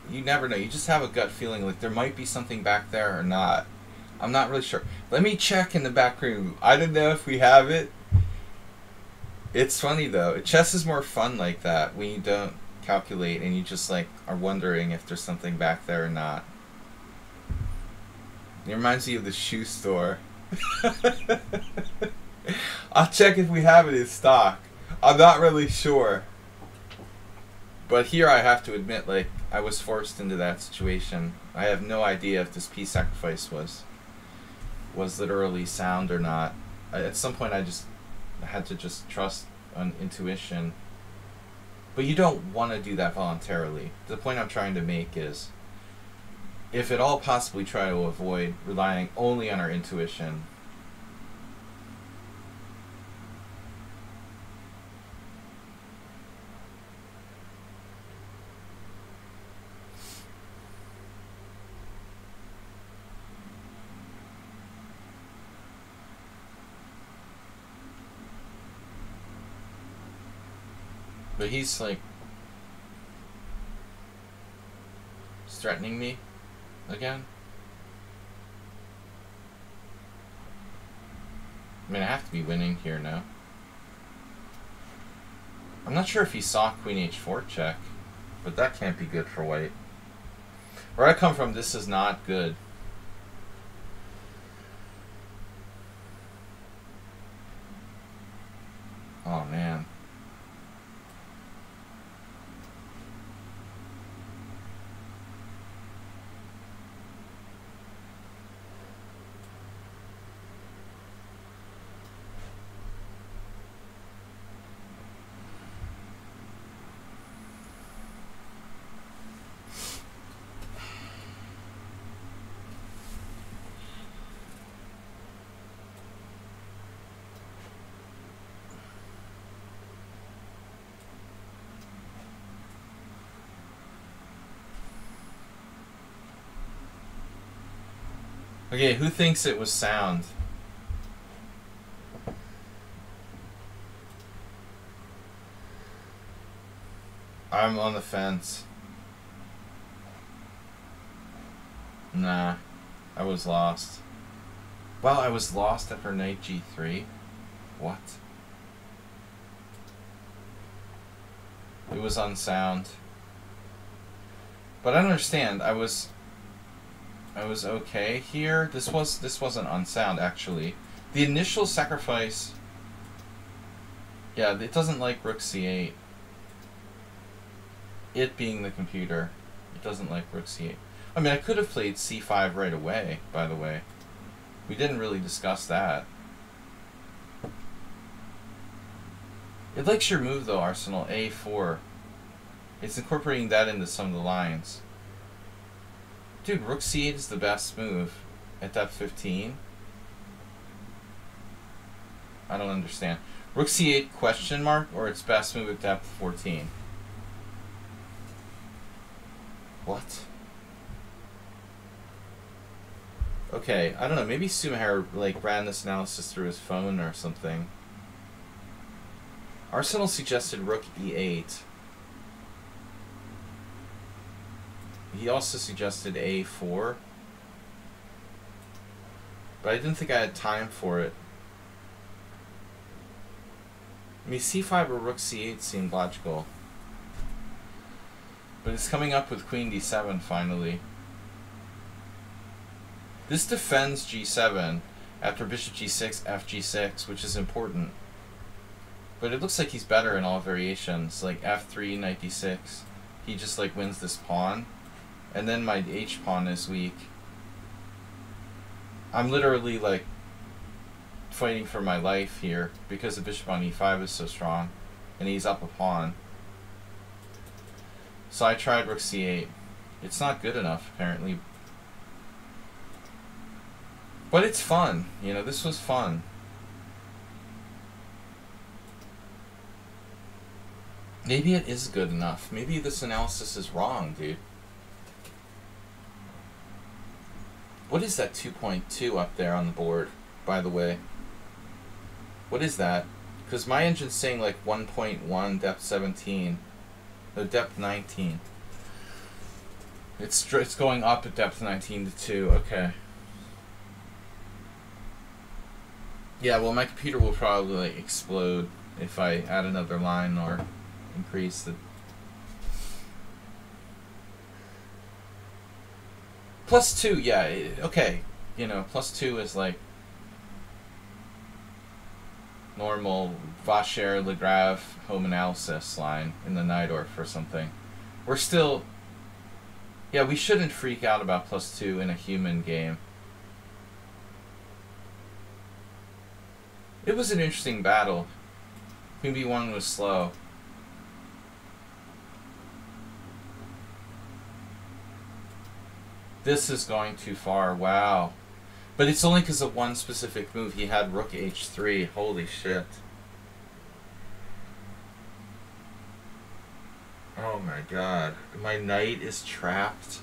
You never know. You just have a gut feeling like there might be something back there or not. I'm not really sure. Let me check in the back room. I don't know if we have it. It's funny though. Chess is more fun like that when you don't calculate and you just like are wondering if there's something back there or not. It reminds me of the shoe store. I'll check if we have it in stock. I'm not really sure. But here I have to admit, like, I was forced into that situation. I have no idea if this piece sacrifice was literally sound or not. At some point I just had to just trust on intuition. But you don't want to do that voluntarily. The point I'm trying to make is, if at all possibly, try to avoid relying only on our intuition. But he's like threatening me again. I mean, I have to be winning here now. I'm not sure if he saw Queen H4 check, but that can't be good for white. Where I come from, this is not good. Oh man. Okay, who thinks it was sound? I'm on the fence. Nah, I was lost. Well, I was lost after knight g3. What? It was unsound. But I don't understand. I was okay here. This wasn't unsound actually. The initial sacrifice. Yeah, it doesn't like rook c8. It being the computer, it doesn't like rook c8. I mean, I could have played c5 right away, by the way. We didn't really discuss that. It likes your move though, Arsenal, a4. It's incorporating that into some of the lines. Dude, rook c8 is the best move at depth 15. I don't understand. Rook c8 question mark or its best move at depth 14? What? Okay, I don't know. Maybe Sumaher like ran this analysis through his phone or something. Arsenal suggested rook e8. He also suggested a4. But I didn't think I had time for it. I mean, c5 or rook c8 seemed logical. But it's coming up with queen d7 finally. This defends g7 after bishop g6, f g6, which is important. But it looks like he's better in all variations, like f3, knight d6. He just like wins this pawn. And then my h pawn is weak. I'm literally like fighting for my life here because the bishop on e5 is so strong. And he's up a pawn. So I tried rook c8. It's not good enough, apparently. But it's fun. You know, this was fun. Maybe it is good enough. Maybe this analysis is wrong, dude. What is that 2.2 up there on the board, by the way? What is that? Because my engine's saying like 1.1, depth 17. No, depth 19. It's going up at depth 19 to 2. Okay. Yeah, well, my computer will probably like explode if I add another line or increase the... +2, yeah, okay. You know, +2 is like normal Vacher-Legrave home analysis line in the Najdorf or something. We're still... Yeah, we shouldn't freak out about +2 in a human game. It was an interesting battle. Queen b1 was slow. This is going too far. Wow. But it's only because of one specific move. He had rook h3. Holy shit. Oh my god. My knight is trapped.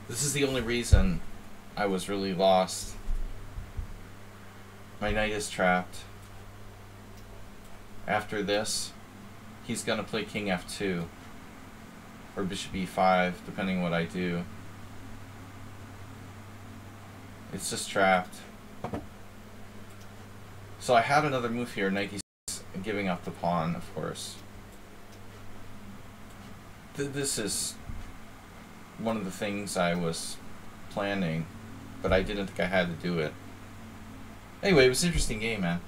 This is the only reason I was really lost. My knight is trapped. After this, he's going to play king f2. Or bishop e5, depending what I do. It's just trapped. So I had another move here, knight d6, giving up the pawn, of course. This is one of the things I was planning, but I didn't think I had to do it. Anyway, it was an interesting game, man.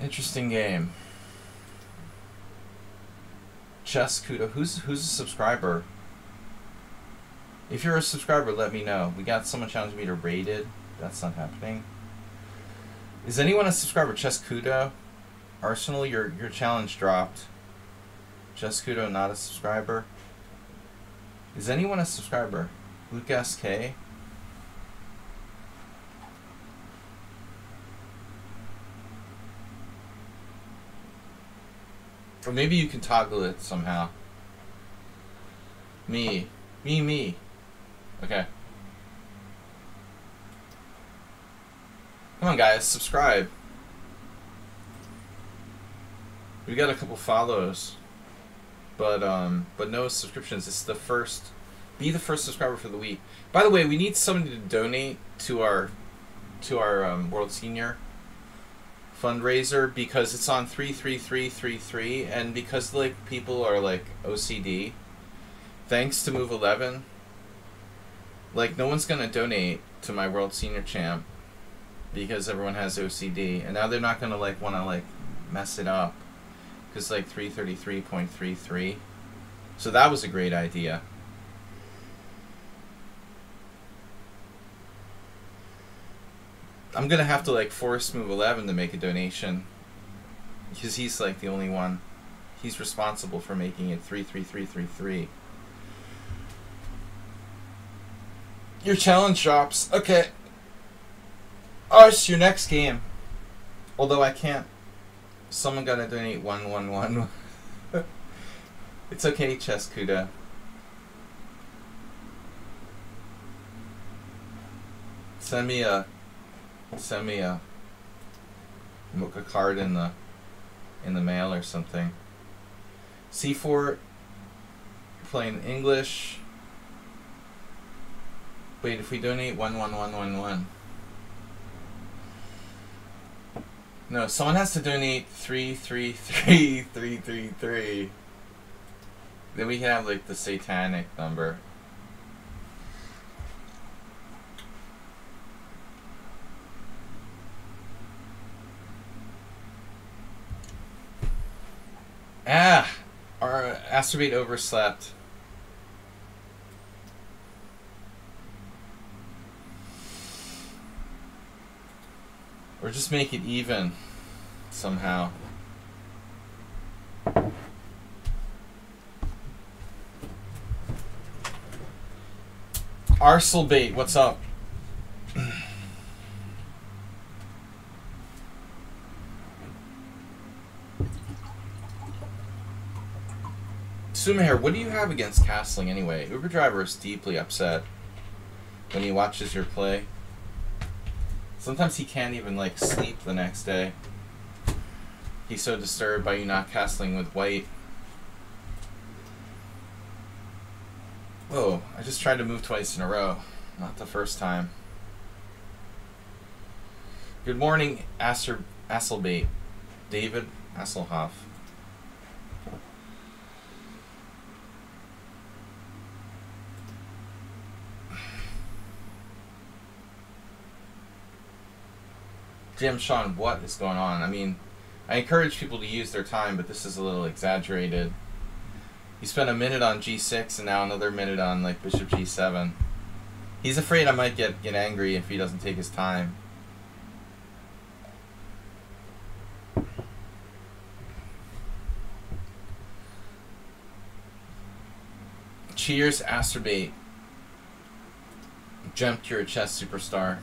Interesting game. Chess Kudo. Who's a subscriber? If you're a subscriber, let me know. We got someone challenging me to rated. That's not happening. Is anyone a subscriber? Chess Kudo? Arsenal, your challenge dropped. Chess Kudo, not a subscriber. Is anyone a subscriber? Luke SK? Or maybe you can toggle it somehow. Me. Me. Okay. Come on, guys, subscribe. We got a couple follows, but no subscriptions. It's the first. Be the first subscriber for the week. By the way, we need somebody to donate to our World Senior fundraiser because it's on 33333, and because like people are like OCD. Thanks to Move 11, like no one's gonna donate to my World Senior Champ because everyone has OCD, and now they're not gonna like want to like mess it up because like 333.33. So that was a great idea. I'm gonna have to like force Move 11 to make a donation because he's like the only one. He's responsible for making it 33333. Your challenge drops. Okay. Oh, it's your next game. Although I can't. Someone gotta donate 111. It's okay, Chess Kuda. Send me a card in the mail or something. C4 playing English. Wait, if we donate 11111. No, someone has to donate 333333. Then we can have like the satanic number. Our Astrobate overslept. Or just make it even somehow. Arselbait, what's up? Sumaher, what do you have against castling anyway? Uber Driver is deeply upset when he watches your play. Sometimes he can't even like sleep the next day. He's so disturbed by you not castling with white. Whoa, I just tried to move twice in a row. Not the first time. Good morning, Asselbait. David Asselhoff. Jim, Sean, what is going on? I mean, I encourage people to use their time, but this is a little exaggerated. He spent a minute on g6 and now another minute on like bishop g7. He's afraid I might get angry if he doesn't take his time. Cheers, Astrobate. Jumped, you're a chess superstar.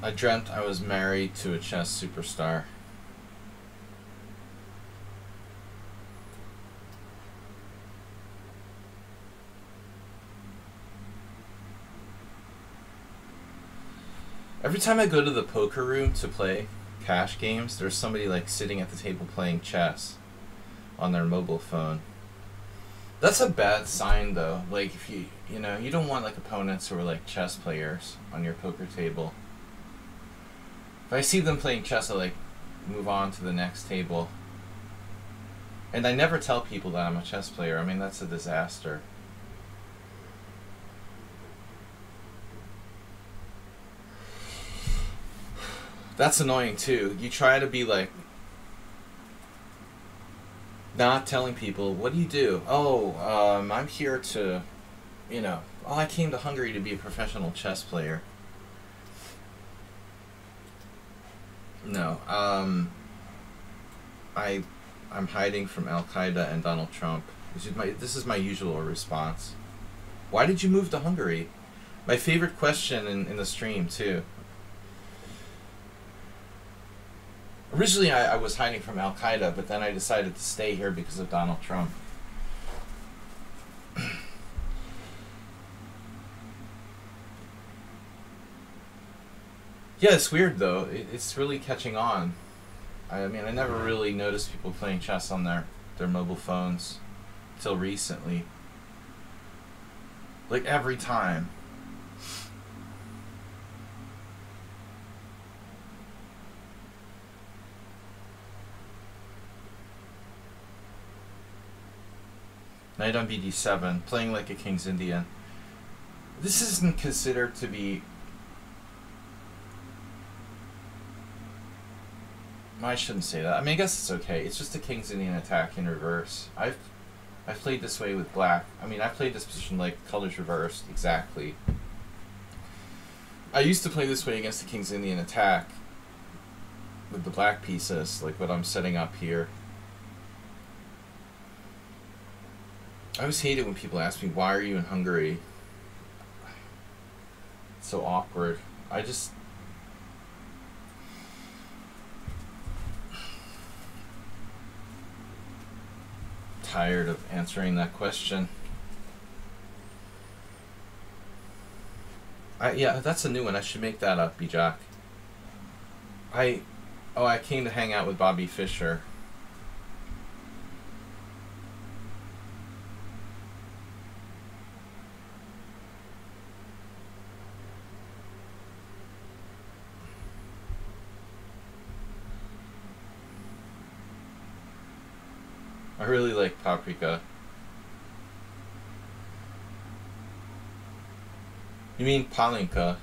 I dreamt I was married to a chess superstar. Every time I go to the poker room to play cash games, there's somebody like sitting at the table playing chess on their mobile phone. That's a bad sign though. Like if you know, you don't want like opponents who are like chess players on your poker table. If I see them playing chess, I like move on to the next table. And I never tell people that I'm a chess player. I mean, that's a disaster. That's annoying too. You try to be like not telling people, what do you do? Oh, I'm here to, you know, oh, I came to Hungary to be a professional chess player. No, I'm hiding from Al Qaeda and Donald Trump. This is my usual response. Why did you move to Hungary? My favorite question in the stream, too. Originally, I was hiding from Al-Qaeda, but then I decided to stay here because of Donald Trump. Yeah, it's weird, though. It's really catching on. I mean, I never really noticed people playing chess on their mobile phones till recently. Like, every time. Knight on BD7, playing like a King's Indian. This isn't considered to be... I shouldn't say that. I mean, I guess it's okay. It's just a King's Indian attack in reverse. I've played this way with black. I mean, I've played this position like colors reversed, exactly. I used to play this way against the King's Indian attack with the black pieces, like what I'm setting up here. I always hate it when people ask me, why are you in Hungary? It's so awkward. I just... tired of answering that question. Yeah, that's a new one. I should make that up, Bijak. I came to hang out with Bobby Fischer. I really like paprika. You mean palinka?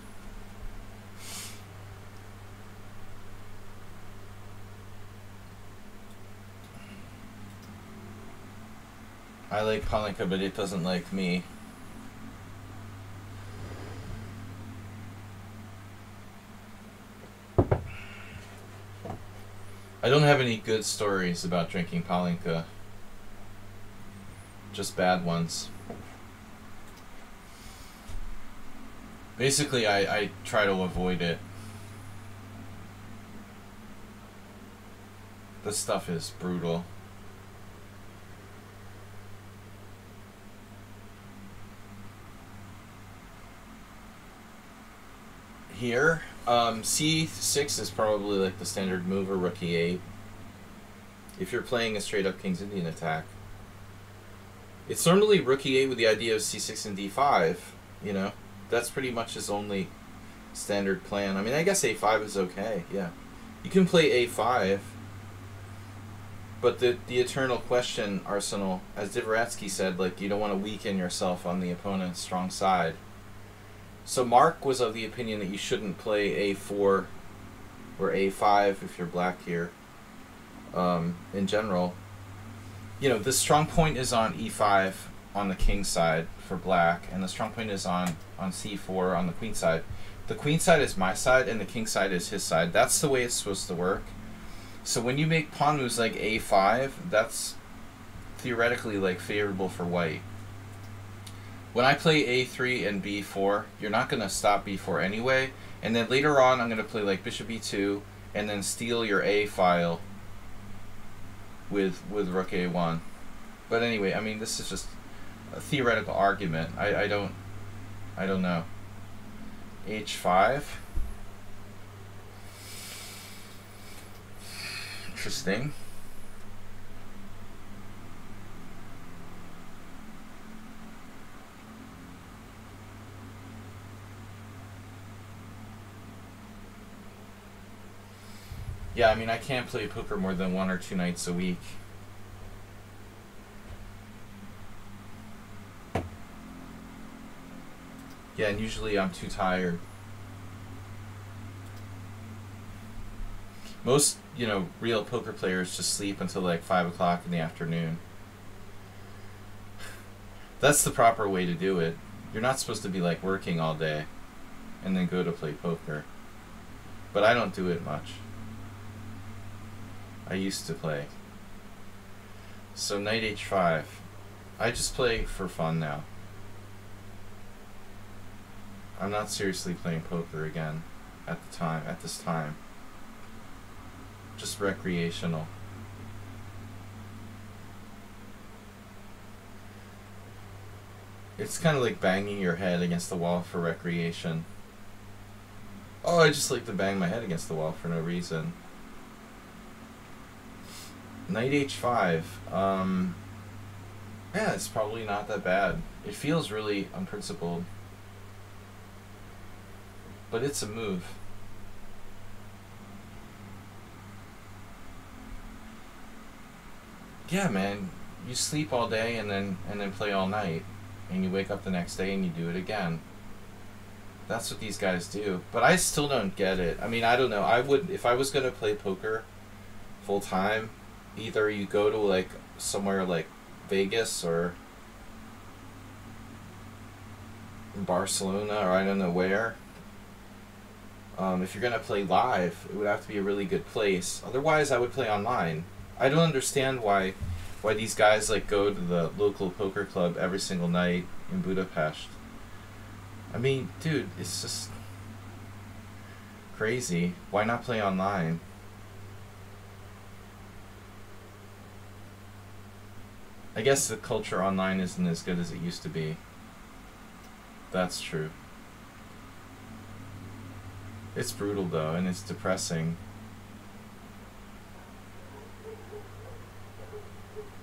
I like palinka, but it doesn't like me. I don't have any good stories about drinking palinka. Just bad ones. Basically, I try to avoid it. This stuff is brutal. Here, c6 is probably like the standard move, or rook e8. If you're playing a straight up King's Indian attack. It's normally rook e8 with the idea of c6 and d5, you know? That's pretty much his only standard plan. I mean, I guess a5 is okay, yeah. You can play a5, but the eternal question, Arsenal, as Dvoratsky said, like, you don't want to weaken yourself on the opponent's strong side. So Mark was of the opinion that you shouldn't play a4 or a5 if you're black here, in general. You know, the strong point is on e5 on the king side for black, and the strong point is on c4 on the queen side. The queen side is my side, and the king side is his side. That's the way it's supposed to work. So when you make pawn moves like a5, that's theoretically like favorable for white. When I play a3 and b4, you're not going to stop b4 anyway, and then later on I'm going to play like bishop e2, and then steal your a file with rook a1. But anyway, I mean, this is just a theoretical argument. I don't know. h5. Interesting. Yeah, I mean, I can't play poker more than 1 or 2 nights a week. Yeah, and usually I'm too tired. Most, you know, real poker players just sleep until like 5 o'clock in the afternoon. That's the proper way to do it. You're not supposed to be like working all day and then go to play poker. But I don't do it much. I used to play. So knight h5. I just play for fun now. I'm not seriously playing poker again at this time. Just recreational. It's kind of like banging your head against the wall for recreation. Oh, I just like to bang my head against the wall for no reason. Knight h5. Yeah, it's probably not that bad. It feels really unprincipled. But it's a move. Yeah, man. You sleep all day and then play all night. And you wake up the next day and you do it again. That's what these guys do. But I still don't get it. I mean, I don't know. I would, if I was going to play poker full time, either you go to like somewhere like Vegas or Barcelona or I don't know where. If you're going to play live, it would have to be a really good place. Otherwise, I would play online. I don't understand why these guys like go to the local poker club every single night in Budapest. I mean, dude, it's just crazy. Why not play online? I guess the culture online isn't as good as it used to be. That's true. It's brutal though, and it's depressing.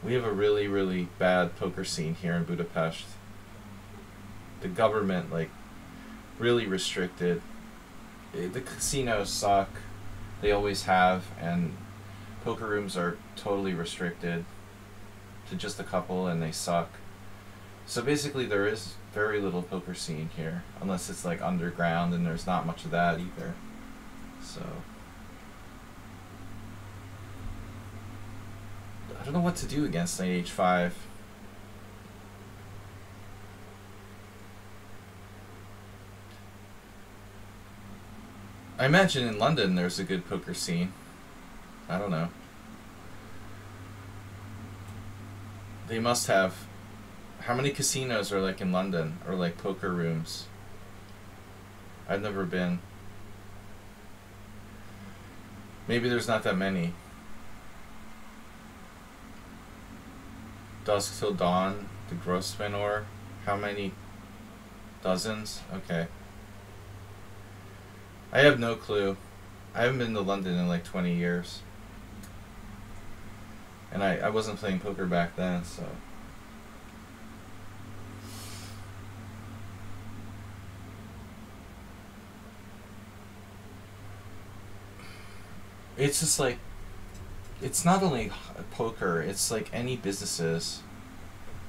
We have a really, really bad poker scene here in Budapest. The government, like, really restricted. The casinos suck. They always have, and poker rooms are totally restricted to just a couple, and they suck. So basically there is very little poker scene here, unless it's like underground, and there's not much of that either. So I don't know what to do against knight h5. I imagine in London there's a good poker scene. I don't know. They must have. How many casinos are like in London, or like poker rooms? I've never been. Maybe there's not that many. Dusk Till Dawn, the Grosvenor. How many? Dozens? Okay. I have no clue. I haven't been to London in like 20 years. And I wasn't playing poker back then, so. It's just like, it's not only poker, it's like any businesses.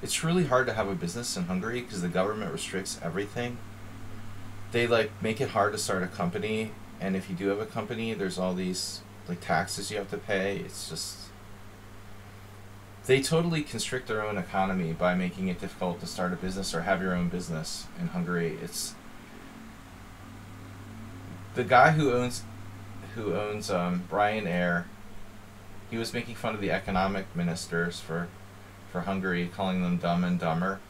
It's really hard to have a business in Hungary because the government restricts everything. They like make it hard to start a company, and if you do have a company, there's all these like taxes you have to pay. It's just, they totally constrict their own economy by making it difficult to start a business or have your own business in Hungary. It's the guy who owns Ryanair. He was making fun of the economic ministers for Hungary, calling them dumb and dumber.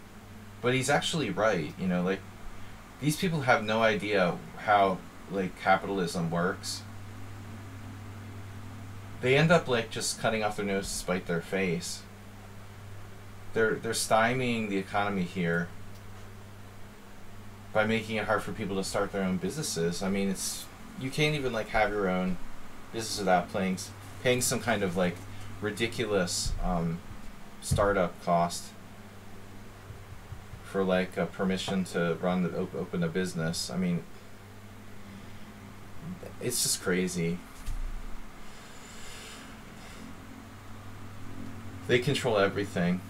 But he's actually right, you know, like, these people have no idea how, like, capitalism works. They end up, like, just cutting off their nose to spite their face. They're stymieing the economy here by making it hard for people to start their own businesses. I mean, you can't even, like, have your own business without paying some kind of, like, ridiculous startup cost for like a permission to open a business. I mean, it's just crazy. They control everything.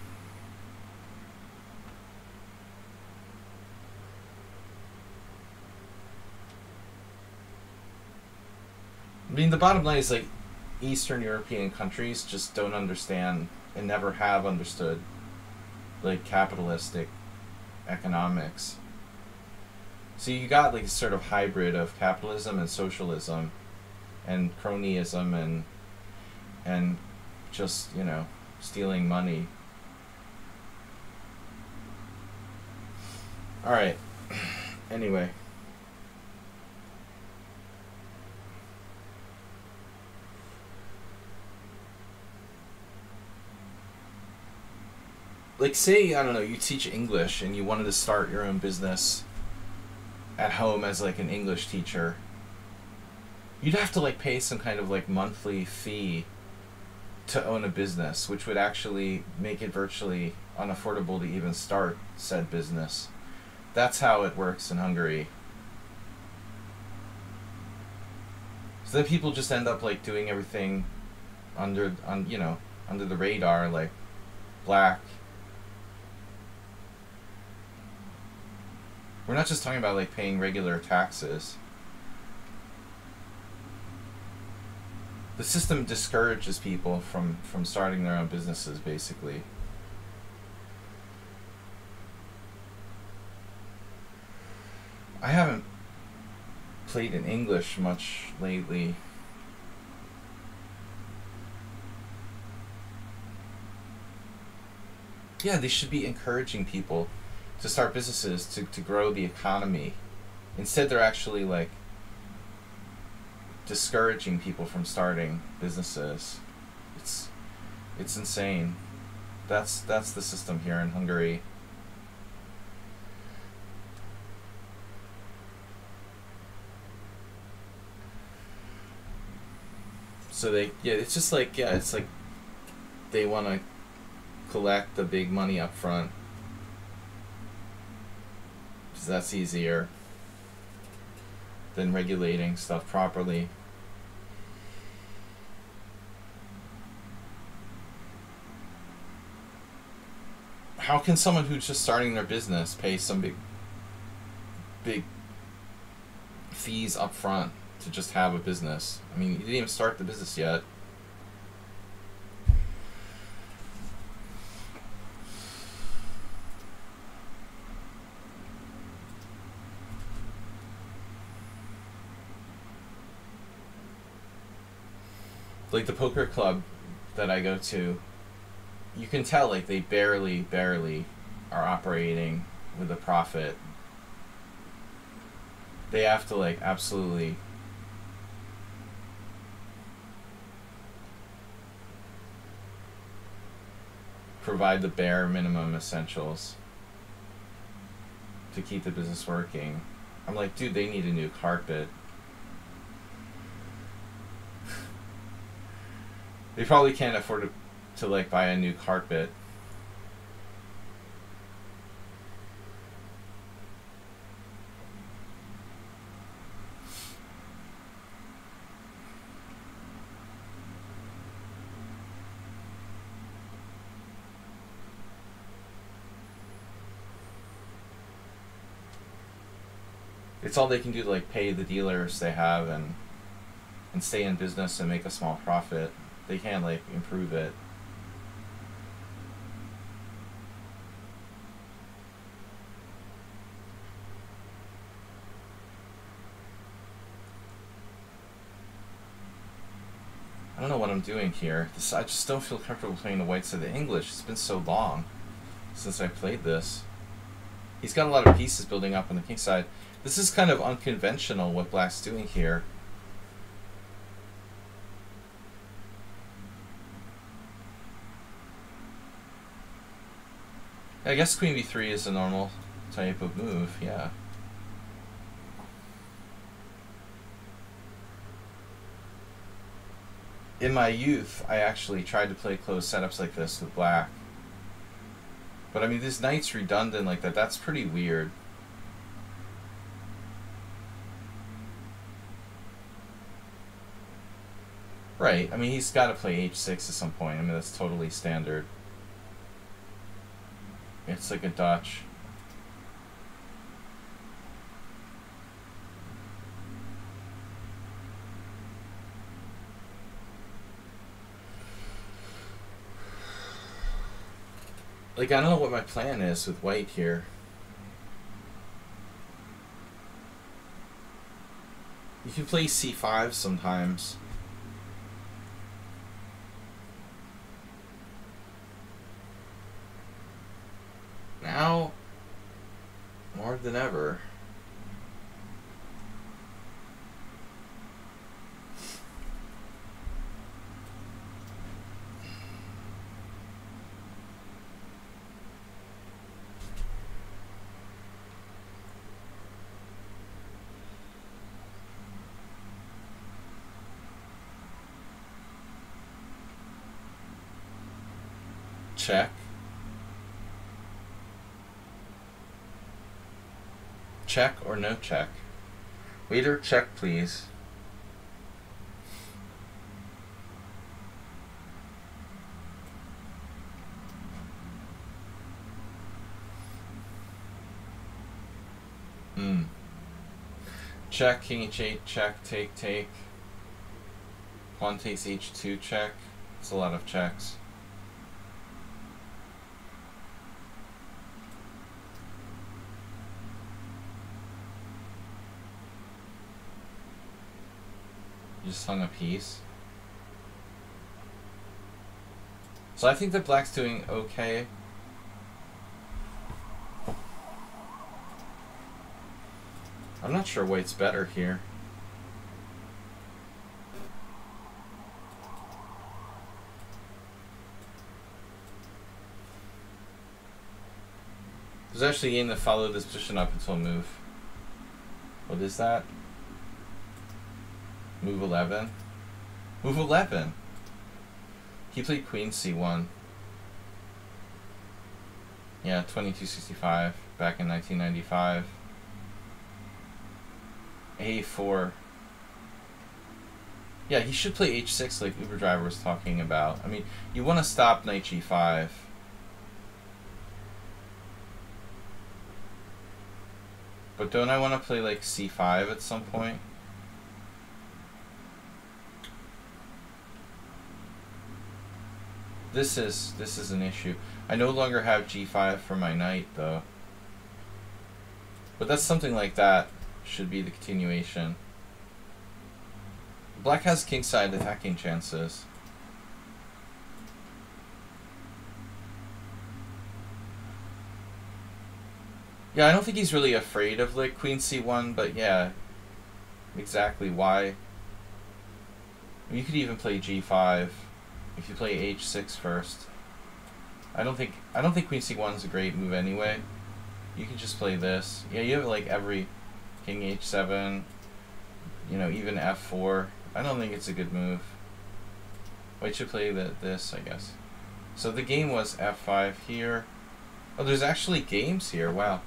I mean, the bottom line is like Eastern European countries just don't understand and never have understood like capitalistic economics. So you got like a sort of hybrid of capitalism and socialism and cronyism and just, you know, stealing money. Alright. Anyway. Like, say, I don't know, you teach English and you wanted to start your own business at home as, like, an English teacher. You'd have to, like, pay some kind of, like, monthly fee to own a business, which would actually make it virtually unaffordable to even start said business. That's how it works in Hungary. So then people just end up, like, doing everything under the radar, like black. We're not just talking about, like, paying regular taxes. The system discourages people from starting their own businesses, basically. I haven't played in English much lately. Yeah, they should be encouraging people to start businesses to grow the economy. Instead, they're actually, like, discouraging people from starting businesses. It's insane. That's the system here in Hungary. So it's just like, it's like they want to collect the big money up front, because that's easier than regulating stuff properly. How can someone who's just starting their business pay some big fees up front to just have a business? I mean, you didn't even start the business yet. Like the poker club that I go to, you can tell, like, they barely are operating with a profit. They have to, like, absolutely provide the bare minimum essentials to keep the business working. I'm like, dude, they need a new carpet. They probably can't afford to like buy a new carpet. It's all they can do to, like, pay the dealers they have and stay in business and make a small profit. They can't, like, improve it. I don't know what I'm doing here. I just don't feel comfortable playing the white side of English. It's been so long since I played this. He's got a lot of pieces building up on the king side. This is kind of unconventional what black's doing here. I guess queen b3 is a normal type of move, yeah. In my youth, I actually tried to play closed setups like this with black. But I mean, this knight's redundant like that. That's pretty weird. Right, I mean, he's got to play h6 at some point. I mean, that's totally standard. It's like a Dutch. Like, I don't know what my plan is with white here. You can play c5 sometimes. Now, More than ever. Check. Check or no check? Waiter, check please. Check, king h8, check, take. Pawn takes h2, check. It's a lot of checks. You just hung a piece. So I think that black's doing okay. I'm not sure white's better here. There's actually a game that followed this position up until move. What is that? Move 11. Move 11. He played queen c1. Yeah, 2265 back in 1995. a4. Yeah, he should play h6 like Uber Driver was talking about. I mean, you want to stop knight g5. But don't I want to play like c5 at some point? This is an issue. I no longer have g5 for my knight though. But that's something like that should be the continuation. Black has kingside attacking chances. Yeah, I don't think he's really afraid of like queen c1, but yeah, exactly why. You could even play g5 if you play h6 first. I don't think queen c1 is a great move anyway. You can just play this. Yeah, you have like every king h7, you know, even f4. I don't think it's a good move. White should play this, I guess. So the game was f5 here. Oh, there's actually games here. Wow.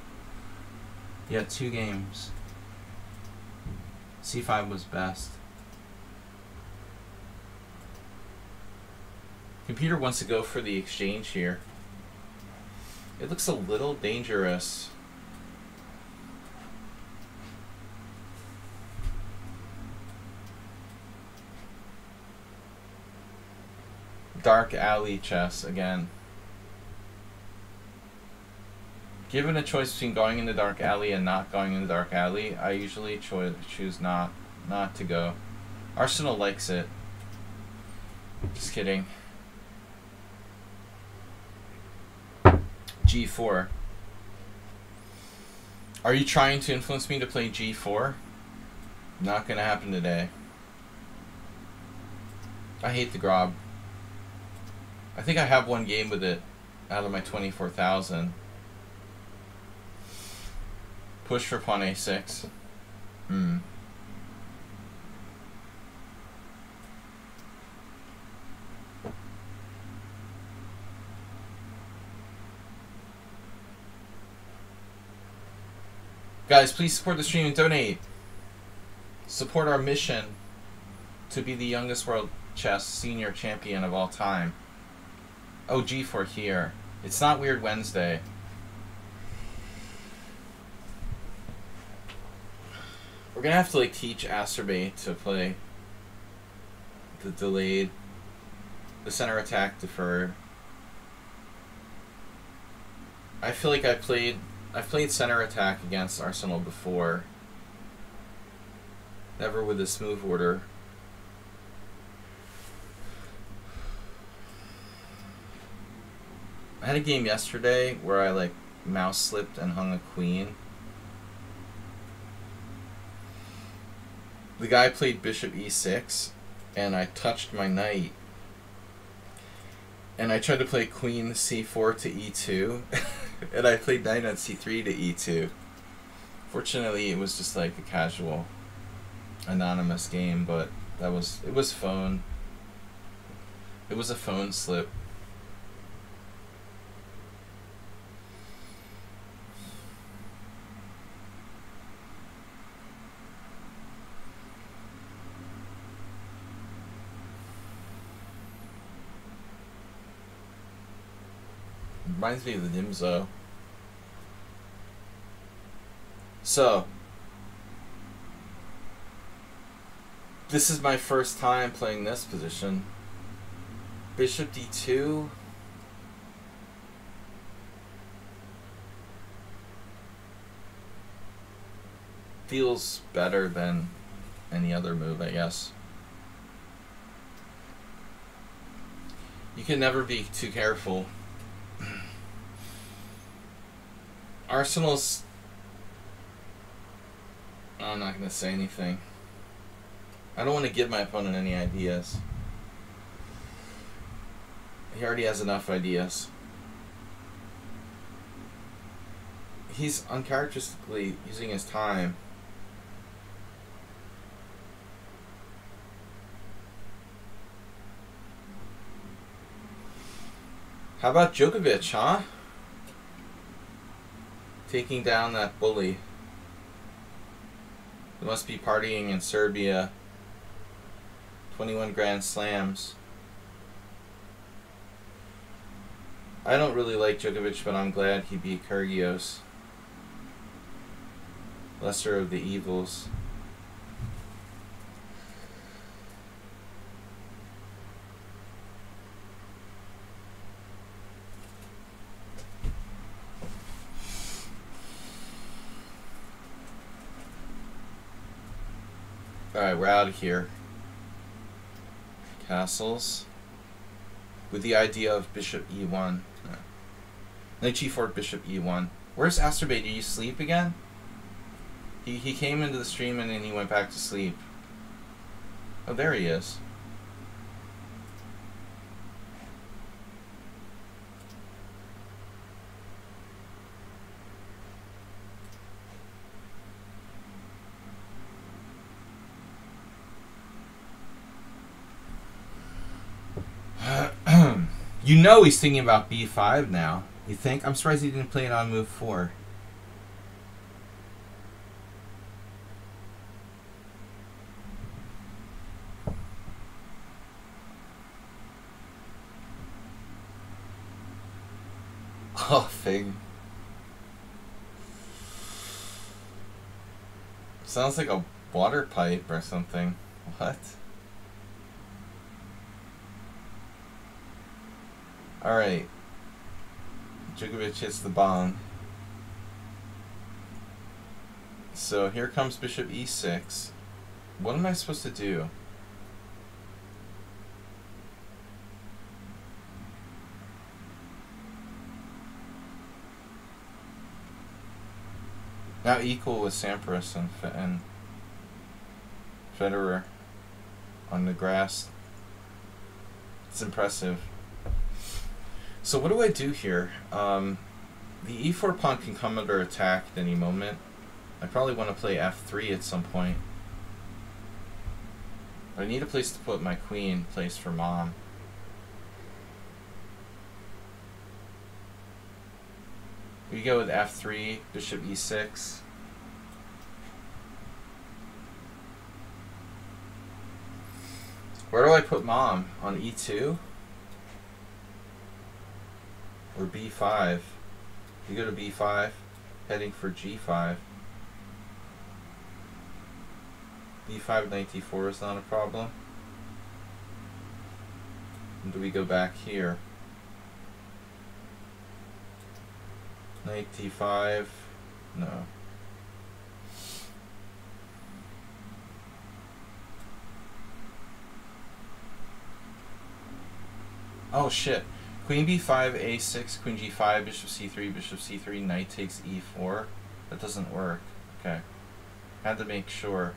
Yeah, 2 games. c5 was best. Computer wants to go for the exchange here. It looks a little dangerous. Dark alley chess again. Given a choice between going in the dark alley and not going in the dark alley, I usually choose not to go. Arsenal likes it. Just kidding. g4. Are you trying to influence me to play g4? Not gonna happen today. I hate the Grob. I think I have one game with it out of my 24,000. Push for pawn a6. Guys, please support the stream and donate. Support our mission to be the youngest world chess senior champion of all time. Oh, g4 here. It's not Weird Wednesday. We're gonna have to like teach Acerbe to play the delayed, the center attack deferred. I feel like I've played center attack against Arsenal before. Never with this move order. I had a game yesterday where I like mouse slipped and hung a queen the guy played bishop e6, and I touched my knight. And I tried to play queen c4 to e2, and I played knight on c3 to e2. Fortunately, it was just like a casual, anonymous game, but it was phone. It was a phone slip. Reminds me of the Dimzo. So, this is my first time playing this position. Bishop d2. Feels better than any other move, I guess. You can never be too careful. Arsenal's... I'm not going to say anything. I don't want to give my opponent any ideas. He already has enough ideas. He's uncharacteristically using his time. How about Djokovic, huh? Taking down that bully. They must be partying in Serbia. 21 Grand Slams. I don't really like Djokovic, but I'm glad he beat Kyrgios. Lesser of the evils. Alright, we're out of here. Castles. With the idea of bishop e1. No. Knight g4, bishop e1. Where's Asterbay? Did you sleep again? He came into the stream and then he went back to sleep. Oh, there he is. You know he's thinking about b5 now. You think? I'm surprised he didn't play it on move 4. Oh, Fig. Sounds like a water pipe or something. What? Alright. Djokovic hits the bong. So here comes bishop e6. What am I supposed to do? Now equal with Sampras and Federer on the grass. It's impressive. So what do I do here? The e4 pawn can come under attack at any moment. I probably want to play f3 at some point. But I need a place to put my queen, place for mom. We go with f3, bishop e6. Where do I put mom? On e2? Or b5? You go to b5, heading for g5. b5, knight d4 is not a problem. And do we go back here? Knight d5, no. Oh shit. Queen b5, a6, queen g5, bishop c3, knight takes e4. That doesn't work. Okay. Had to make sure.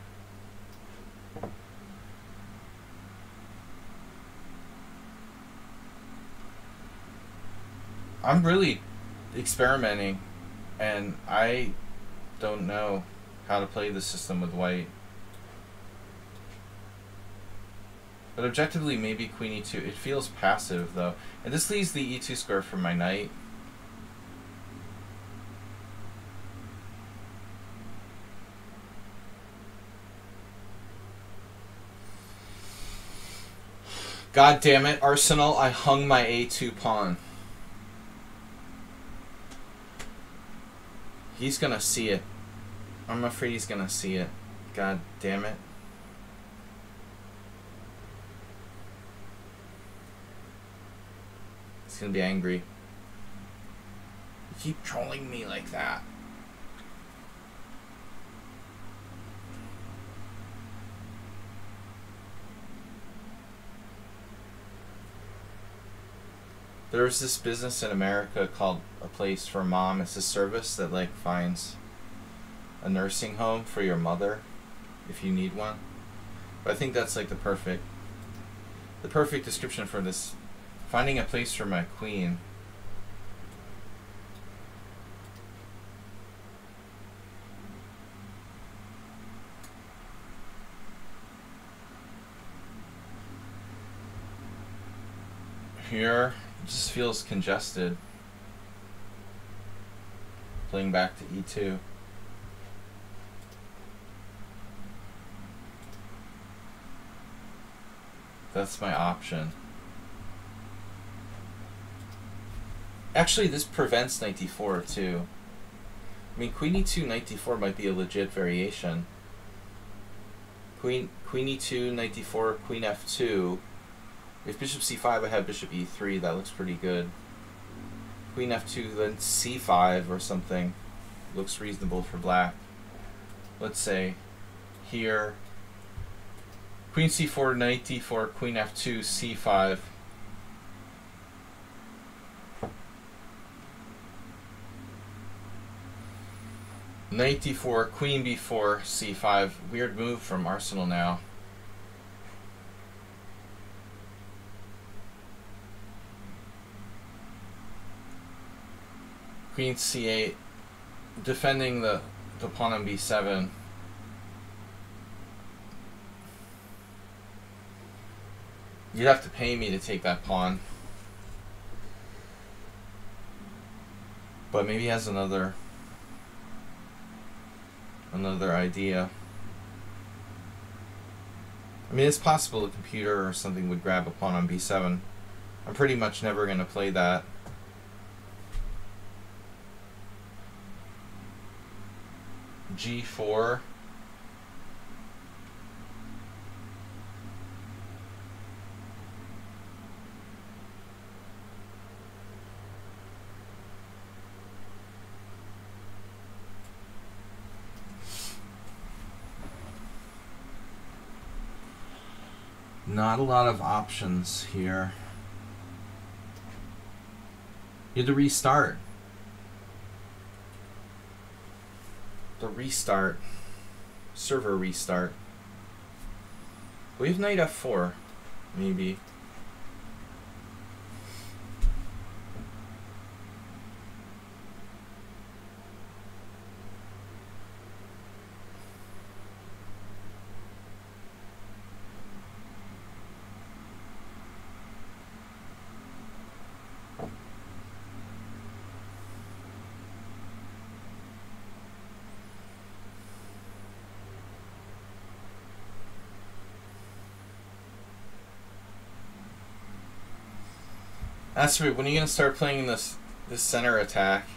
I'm really experimenting, and I don't know how to play the system with white. But objectively, maybe queen e2. It feels passive, though. And this leaves the e2 square for my knight. God damn it, Arsenal, I hung my a2 pawn. He's gonna see it. I'm afraid he's gonna see it. God damn it. He's gonna be angry. You keep trolling me like that. There's this business in America called A Place for Mom. It's a service that like finds a nursing home for your mother if you need one. But I think that's like the perfect description for this. Finding a place for my queen. Here, it just feels congested. Playing back to e2. That's my option. Actually, this prevents knight d4 too. I mean, queen e2, knight d4 might be a legit variation. Queen e2, knight d4, queen f2. If bishop c5, I have bishop e3. That looks pretty good. Queen f2, then c5 or something. Looks reasonable for black. Let's say here. Queen c4, knight d4, queen f2, c5. Knight d4, queen b4, c5. Weird move from Arsenal now. Queen c8, defending the pawn on b7. You'd have to pay me to take that pawn. But maybe he has another idea. I mean, it's possible a computer or something would grab a pawn on b7. I'm pretty much never going to play that. g4. Not a lot of options here. You had to restart. The restart. Server restart. We have knight f4, maybe. That's right. When are you gonna start playing this center attack?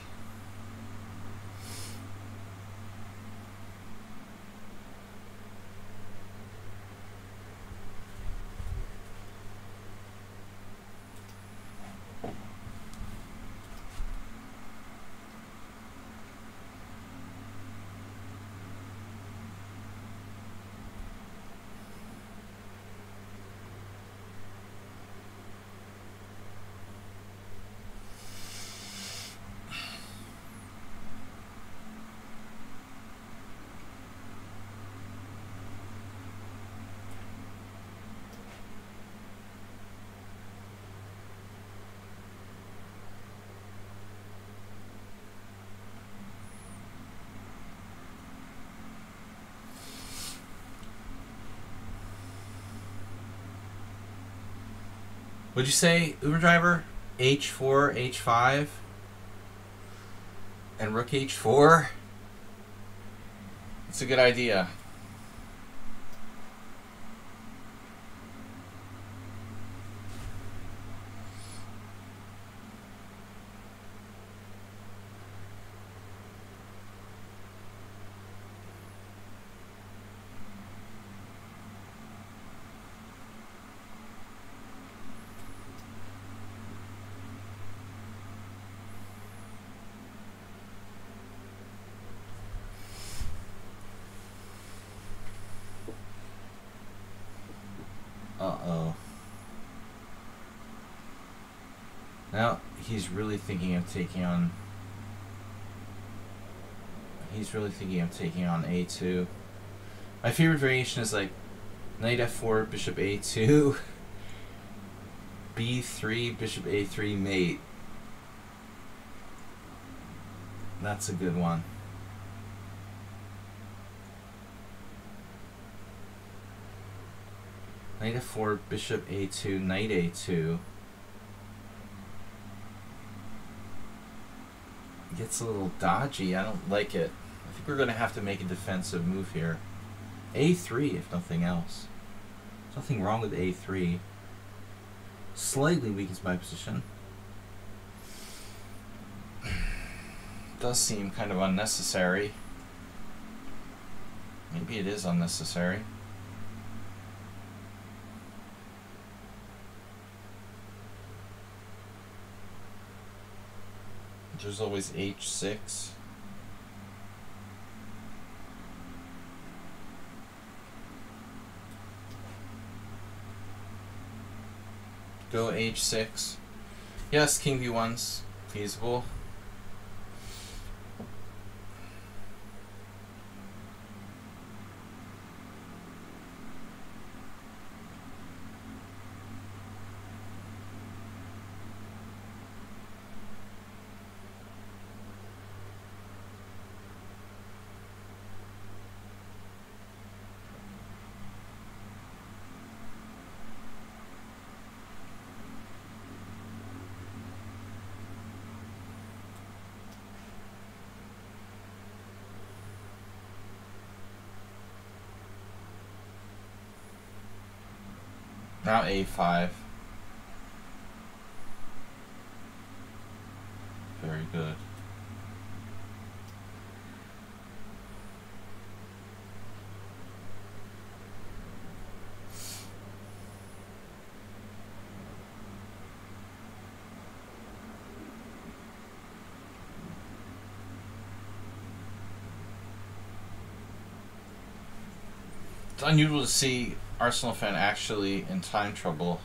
Would you say, Uber driver, h4, h5, and rook h4? It's a good idea. Uh-oh. Now he's really thinking of taking on... He's really thinking of taking on a2. My favorite variation is like knight f4, bishop a2, b3, bishop a3, mate. That's a good one. Knight f4, bishop a2, knight a2. Gets a little dodgy. I don't like it. I think we're going to have to make a defensive move here. a3, if nothing else. There's nothing wrong with a3. Slightly weakens my position. Does seem kind of unnecessary. Maybe it is unnecessary. There's always h6. Go h6. Yes, king b1's feasible. Now a5. Very good. It's unusual to see Arsenal fan actually in time trouble.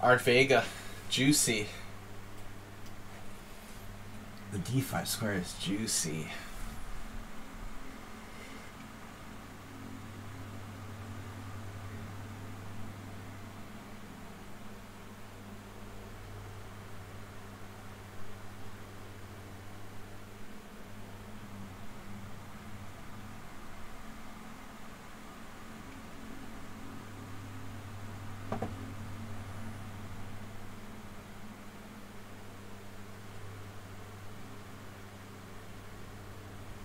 Art Vega, juicy. The d5 square is juicy.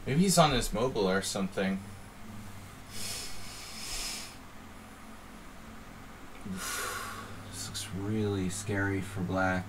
Maybe he's on his mobile or something. This looks really scary for black.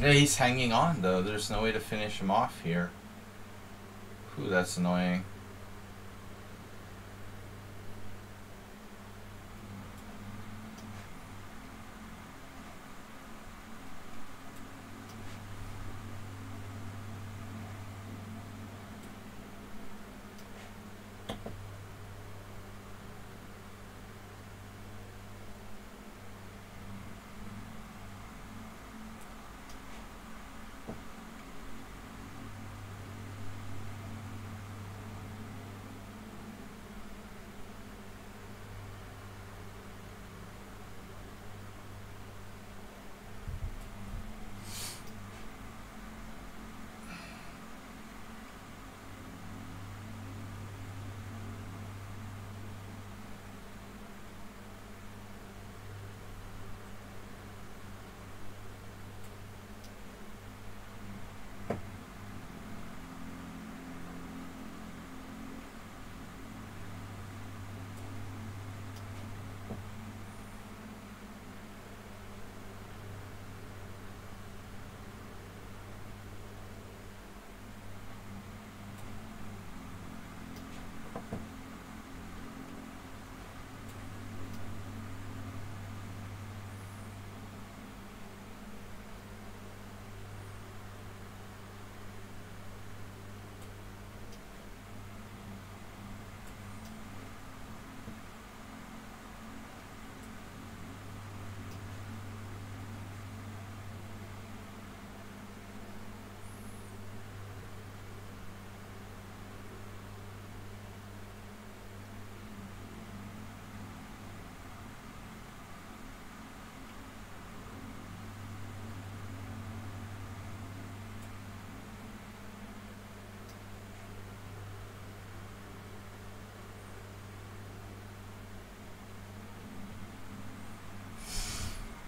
Yeah, he's hanging on though. There's no way to finish him off here. Ooh, that's annoying.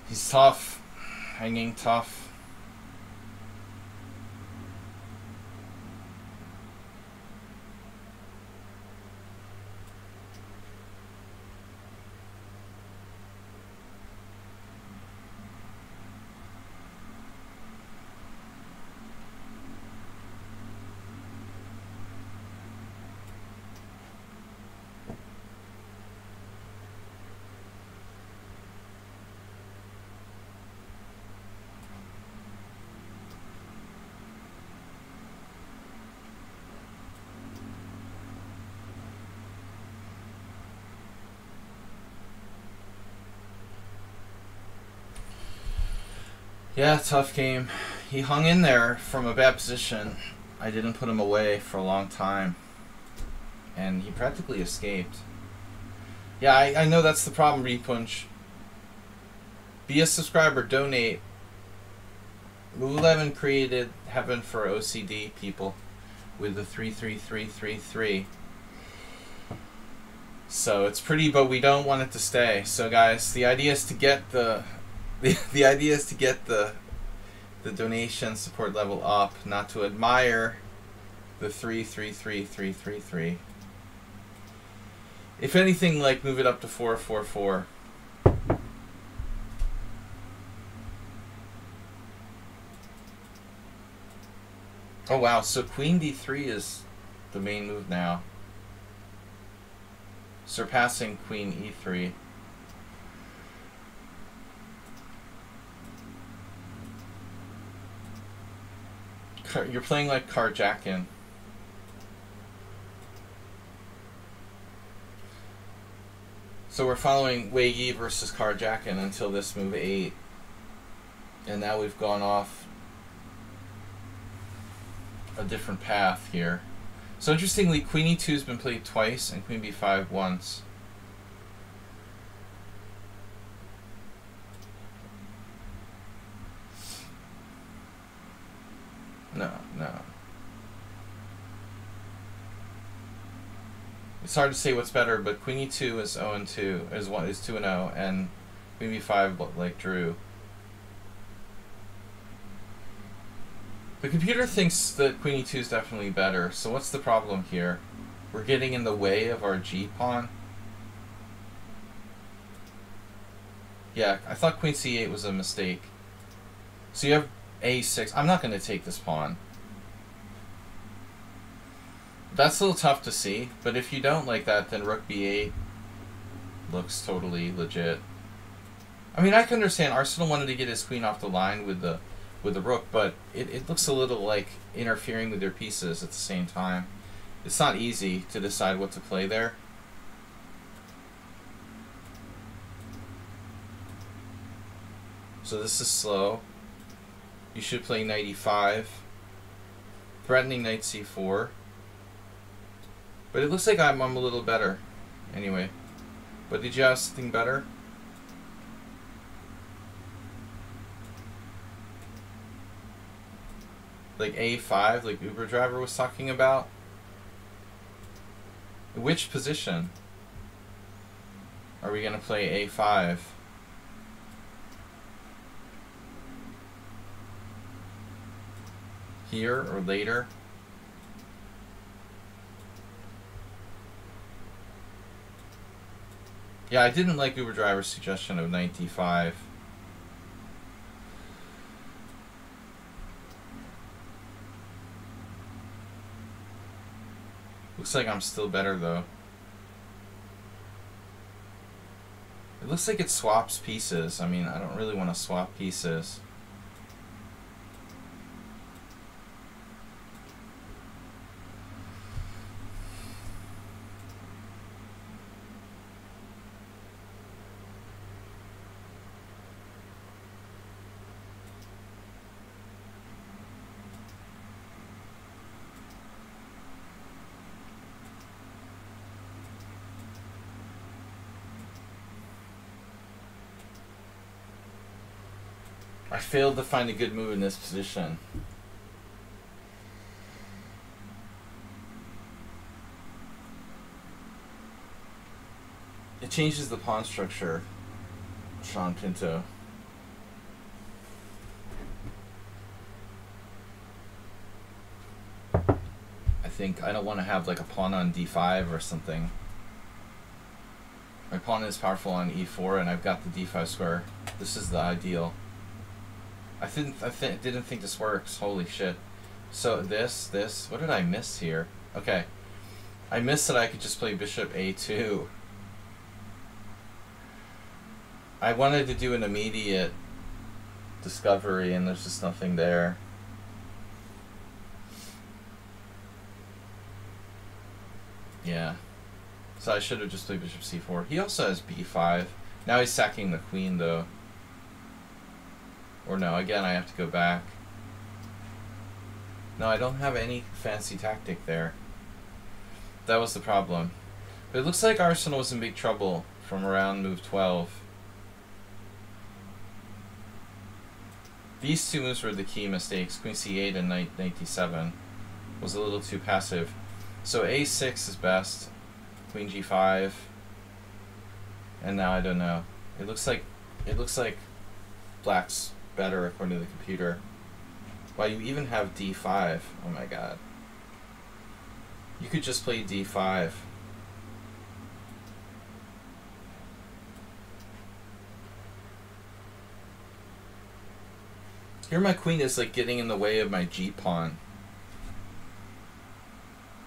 He's tough. Hanging tough. Yeah, tough game. He hung in there from a bad position. I didn't put him away for a long time. And he practically escaped. Yeah, I know that's the problem, Repunch. Be a subscriber, donate. Move 11 created heaven for OCD people with the 33333. So it's pretty, but we don't want it to stay. So guys, the idea is to get the idea is to get the donation support level up, not to admire the 33333. If anything, like move it up to 444. Oh wow, so Queen D3 is the main move now, surpassing Queen E3. You're playing like carjacking. So we're following Wei Yi versus carjacking until this move 8. And now we've gone off a different path here. So interestingly, Queen E2 has been played twice and Queen B5 once. No. It's hard to say what's better, but Queen E2 is 0-2, is 2-0, and Queen B5 like drew. The computer thinks that Queen E2 is definitely better, so what's the problem here? We're getting in the way of our G pawn. Yeah, I thought Queen C8 was a mistake. So you have A6. I'm not going to take this pawn. That's a little tough to see, but if you don't like that, then rook b8 looks totally legit. I mean, I can understand Arsenal wanted to get his queen off the line with the rook, but it looks a little like interfering with their pieces at the same time. It's not easy to decide what to play there. So this is slow. You should play knight e5. Threatening knight c4. But it looks like I'm a little better. Anyway. But did you have something better? Like a5, like Uber driver was talking about? Which position are we going to play a5? Here or later? Yeah, I didn't like Uber driver's suggestion of knight d5. Looks like I'm still better though. It looks like it swaps pieces. I mean, I don't really want to swap pieces. I failed to find a good move in this position. It changes the pawn structure, Sean Pinto. I think I don't want to have like a pawn on d5 or something. My pawn is powerful on e4 and I've got the d5 square. This is the ideal. I didn't think this works. Holy shit. So this, what did I miss here? Okay. I missed that I could just play bishop a2. I wanted to do an immediate discovery and there's just nothing there. Yeah. So I should have just played bishop c4. He also has b5. Now he's sacking the queen though. Or no, again I have to go back. No, I don't have any fancy tactic there. That was the problem. But it looks like Arsenal was in big trouble from around move 12. These two moves were the key mistakes. Queen c8 and knight d7 was a little too passive. So a6 is best. Queen g5. And now I don't know. It looks like black's better according to the computer. Wow, you even have d5. Oh my god. You could just play d5. Here my queen is like getting in the way of my g-pawn.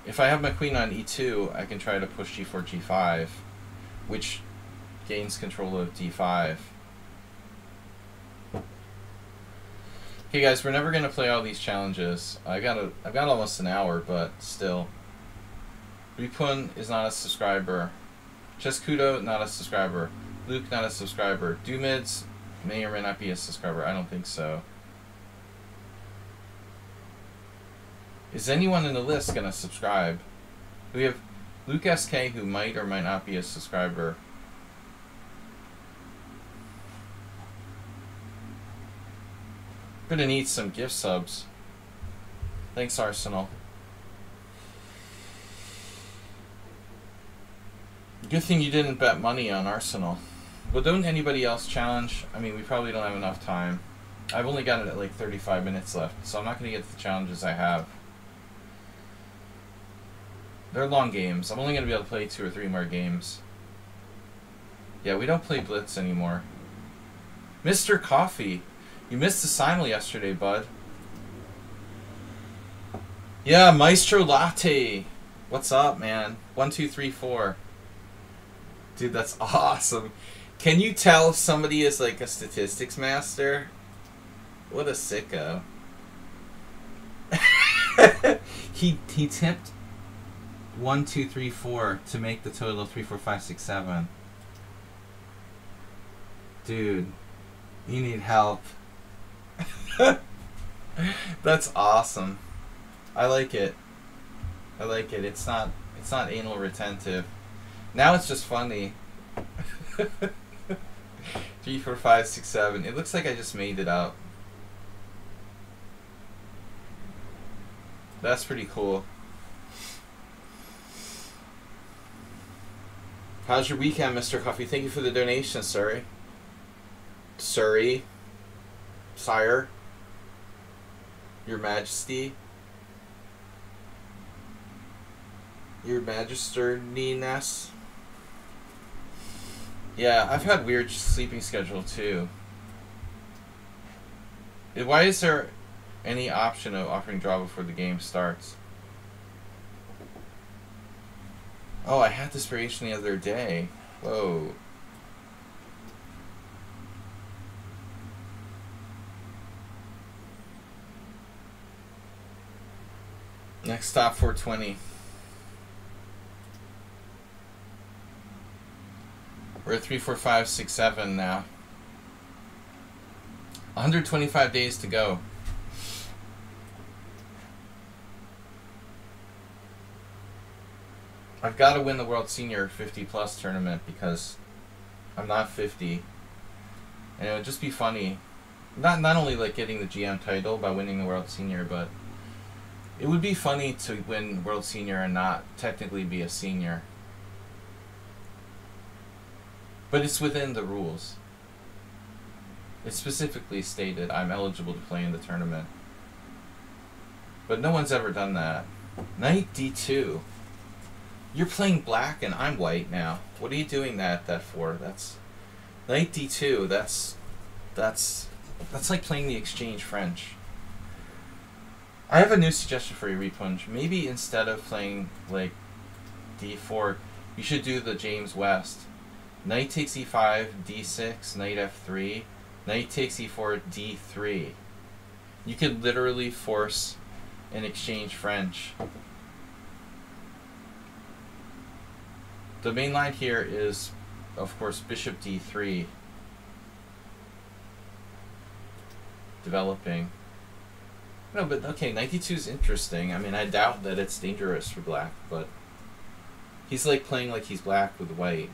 If I have my queen on e2, I can try to push g4, g5, which gains control of d5. Okay guys, we're never gonna play all these challenges. I've got almost an hour, but still. Ripun is not a subscriber. Cheskudo, not a subscriber. Luke, not a subscriber. Dumids may or may not be a subscriber. I don't think so. Is anyone in the list gonna subscribe? We have Luke SK who might or might not be a subscriber. Gonna need some gift subs. Thanks, Arsenal. Good thing you didn't bet money on Arsenal. But don't anybody else challenge? I mean, we probably don't have enough time. I've only got it at like 35 minutes left, so I'm not gonna get to the challenges I have. They're long games. I'm only gonna be able to play 2 or 3 more games. Yeah, we don't play Blitz anymore. Mr. Coffee. You missed the simul yesterday, bud. Yeah, Maestro Latte. What's up, man? 1, 2, 3, 4. Dude, that's awesome. Can you tell if somebody is like a statistics master? What a sicko. he tipped 1, 2, 3, 4 to make the total of 3, 4, 5, 6, 7. Dude, you need help. That's awesome. I like it. I like it. It's not anal retentive. Now it's just funny. 3, 4, 5, 6, 7. It looks like I just made it up. That's pretty cool. How's your weekend, Mr. Coffee? Thank you for the donation, Surrey. Surrey. Sire. Your Majesty. Your Magister-ness. Yeah, I've had weird sleeping schedule too. Why is there any option of offering draw before the game starts? Oh, I had this variation the other day. Whoa. Next stop 420. We're at 3, 4, 5, 6, 7 now. 125 days to go. I've got to win the World Senior 50 plus tournament because I'm not 50. And it would just be funny. Not only like getting the GM title by winning the World Senior, but it would be funny to win World Senior and not technically be a senior. But it's within the rules. It's specifically stated I'm eligible to play in the tournament. But no one's ever done that. Knight D2. You're playing black and I'm white now. What are you doing that for? That's Knight D2. That's like playing the exchange French. I have a new suggestion for you, Repunge. Maybe instead of playing like D4, you should do the James West. Knight takes E5, D6, Knight F3, Knight takes E4, D3. You could literally force an exchange French. The main line here is, of course, Bishop D3. Developing. No, but okay, Knight D2 is interesting. I mean, I doubt that it's dangerous for black, but he's like playing like he's black with white.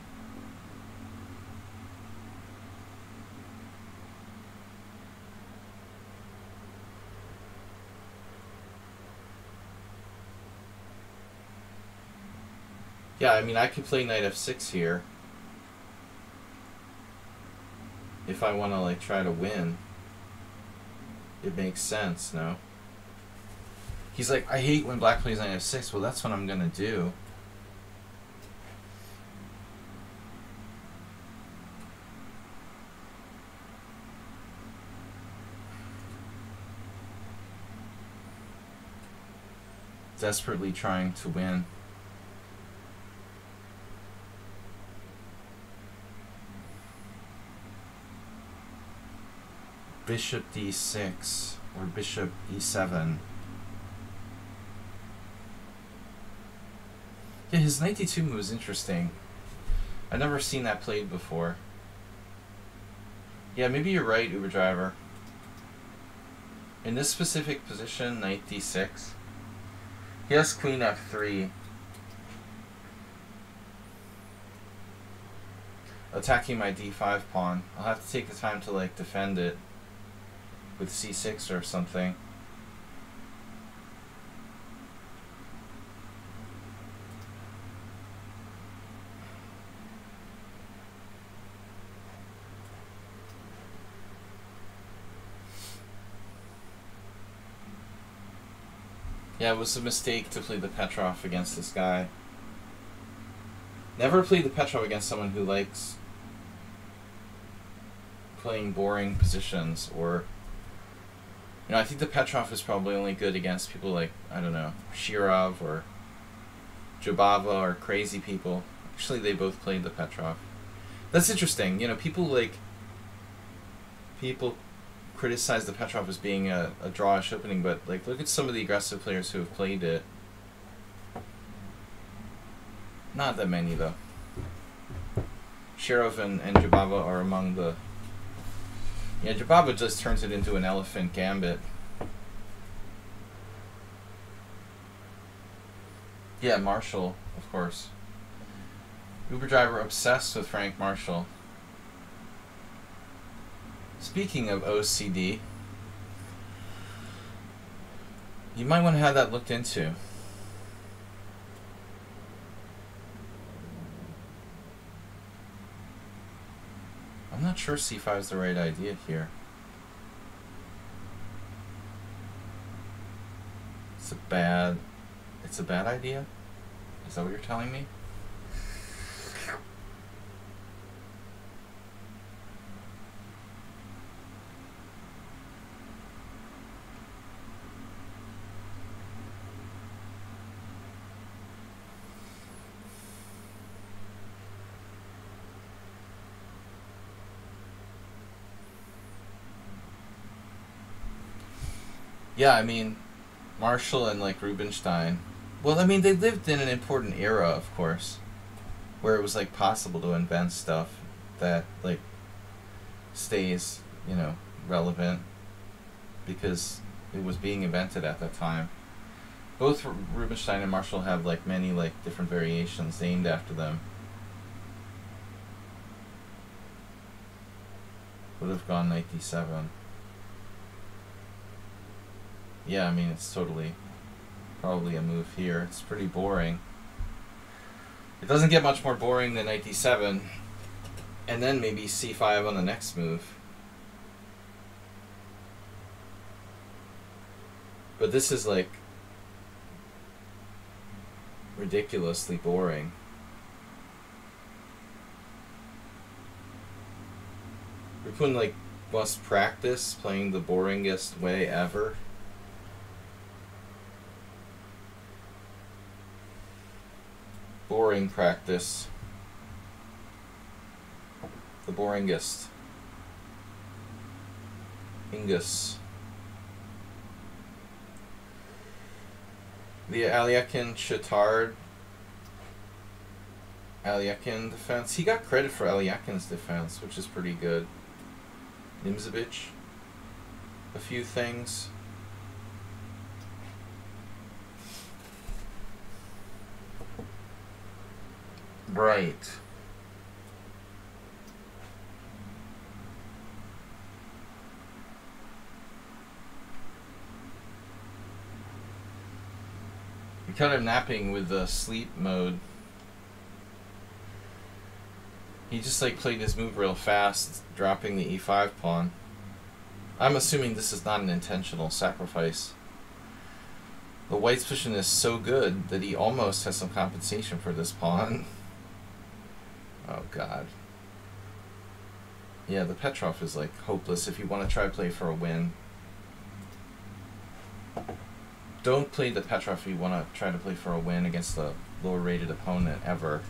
Yeah, I mean, I could play Knight F6 here if I want to like try to win. It makes sense, no? He's like, I hate when black plays Knight F6. Well, that's what I'm gonna do. Desperately trying to win. Bishop D6 or Bishop E7. Yeah, his Knight D2 move is interesting. I've never seen that played before. Yeah, maybe you're right, Uber driver. In this specific position, Knight D6, he has Queen F3. Attacking my D5 pawn. I'll have to take the time to like defend it with C6 or something. Yeah, it was a mistake to play the Petrov against this guy. Never play the Petrov against someone who likes playing boring positions or You know, I think the Petrov is probably only good against people like, I don't know, Shirov or Jobava or crazy people. Actually, they both played the Petrov. That's interesting. You know, people criticize the Petrov as being a drawish opening, but like look at some of the aggressive players who have played it. Not that many though. Shirov and Jababa are among the... Yeah, Jababa just turns it into an elephant gambit. Yeah, Marshall, of course. Uber driver obsessed with Frank Marshall. Speaking of OCD, you might want to have that looked into. I'm not sure c5 is the right idea here. It's a bad idea? Is that what you're telling me? Yeah, I mean, Marshall and like Rubinstein. Well, I mean, they lived in an important era, of course, where it was like possible to invent stuff that like stays, you know, relevant because it was being invented at that time. Both Rubinstein and Marshall have like many like different variations named after them. Would have gone knight d7. Yeah, I mean, it's totally probably a move here. It's pretty boring. It doesn't get much more boring than knight d7, and then maybe c5 on the next move. But this is like ridiculously boring. Rupun like must practice playing the boringest way ever. Boring practice. The boringest. Ingus. The Alyakin Alyakin defense. He got credit for Alyakin's defense, which is pretty good. Nimzovich. A few things. Right. We caught him napping with the sleep mode. He just like played his move real fast, dropping the e5 pawn. I'm assuming this is not an intentional sacrifice. The white's position is so good that he almost has some compensation for this pawn. Oh god. Yeah, the Petrov is like hopeless if you want to try to play for a win. Don't play the Petrov if you want to try to play for a win against a lower rated opponent ever.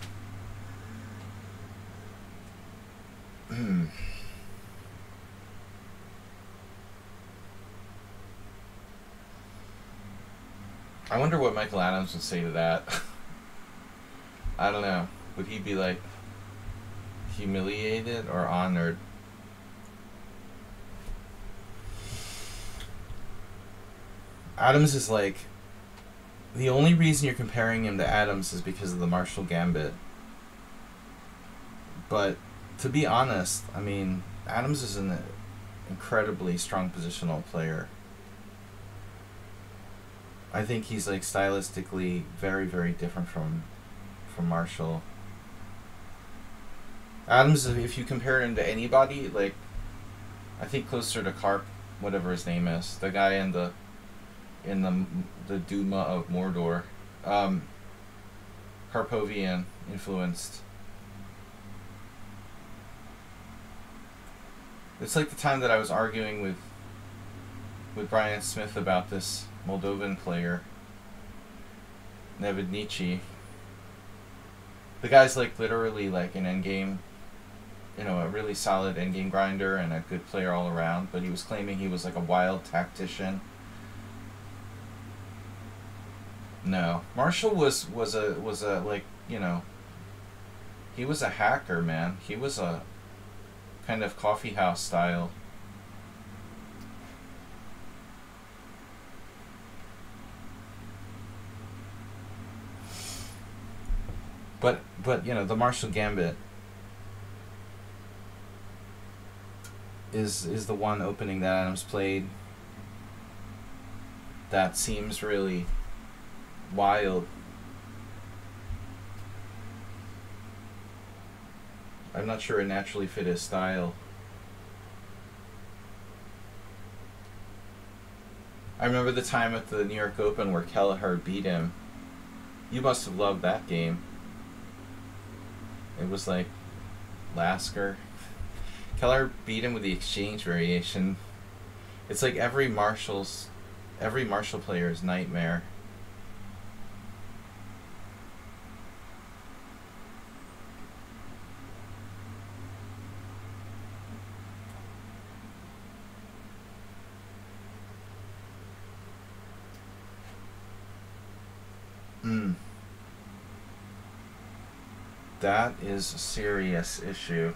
I wonder what Michael Adams would say to that. I don't know. Would he be like humiliated or honored? Adams is like, the only reason you're comparing him to Adams is because of the Marshall Gambit. But to be honest, I mean, Adams is an incredibly strong positional player. I think he's like stylistically very, very different from Marshall. Adams, if you compare him to anybody, like, I think closer to Karp, whatever his name is, the guy in the Duma of Mordor, Karpovian influenced. It's like the time that I was arguing with with Brian Smith about this Moldovan player, Nevednici. The guy's like literally like an endgame, you know, a really solid endgame grinder and a good player all around, but he was claiming he was like a wild tactician. No, Marshall was a like, you know, he was a hacker, man. He was a kind of coffee house style. But you know, the Marshall Gambit is the one opening that Adams played that seems really wild. I'm not sure it naturally fit his style. I remember the time at the New York Open where Kelleher beat him. You must have loved that game. It was like Lasker. Kelleher beat him with the exchange variation. It's like every Marshall player's nightmare. That is a serious issue.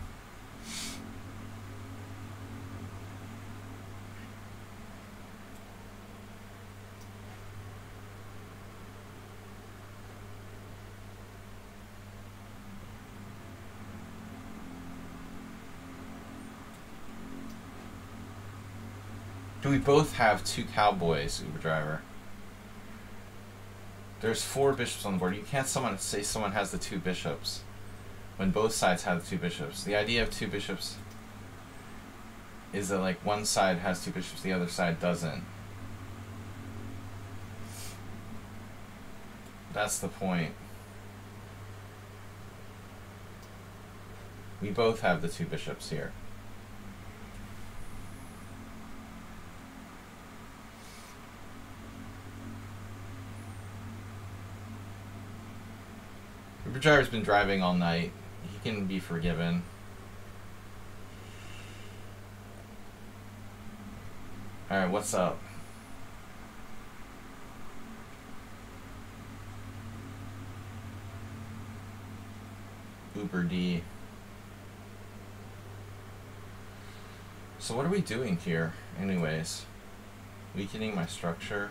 Do we both have two cowboys, Uber driver? There's 4 bishops on the board. You can't say someone has the 2 bishops when both sides have the 2 bishops. The idea of 2 bishops is that like one side has 2 bishops, the other side doesn't. That's the point. We both have the 2 bishops here. Uber driver's been driving all night. He can be forgiven. Alright, what's up? Uber D. So what are we doing here, anyways? Weakening my structure.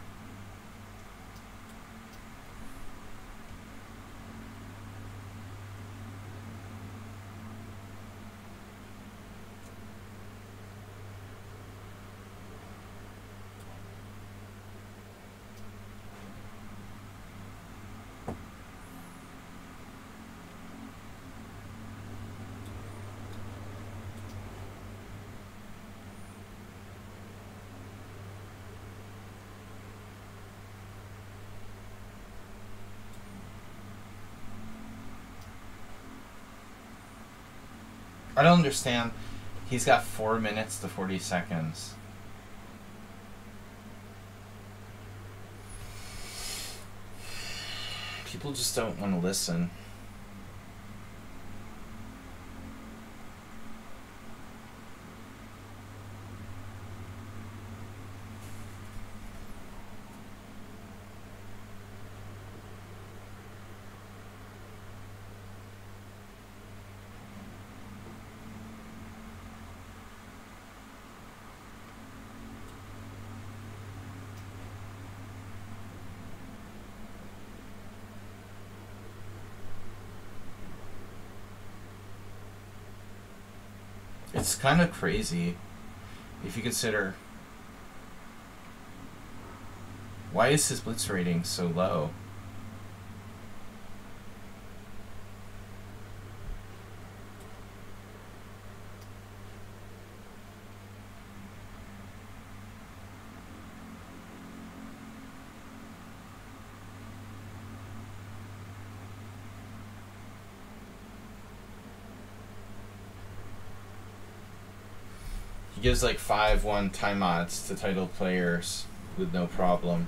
I don't understand. He's got 4 minutes to 40 seconds. People just don't want to listen. It's kind of crazy if you consider why is his blitz rating so low? gives like 5-1 timeouts to title players with no problem.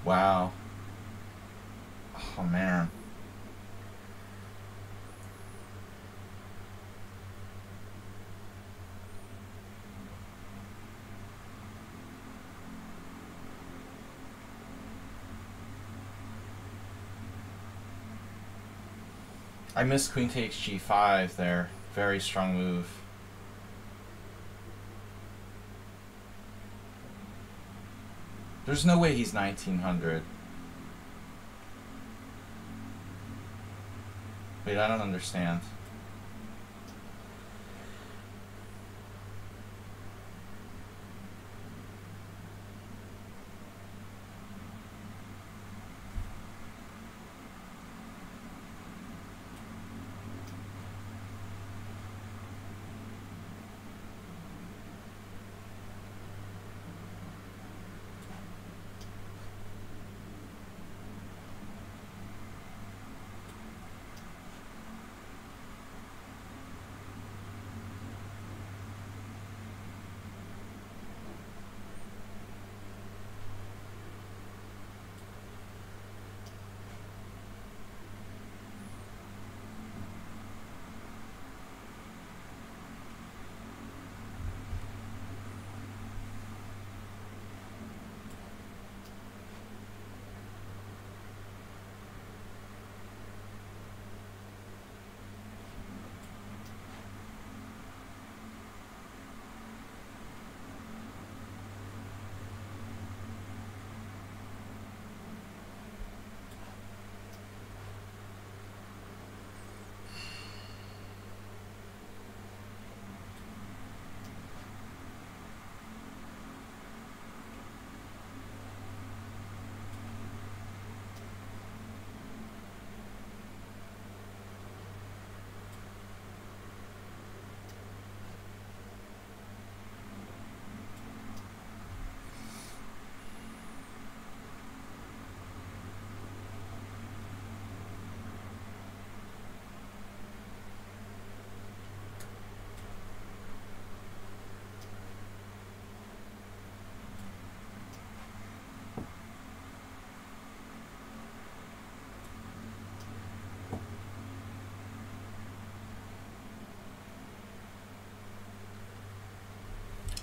Wow. Oh, man. I missed queen takes g5 there. Very strong move. There's no way he's 1900. Wait, I don't understand.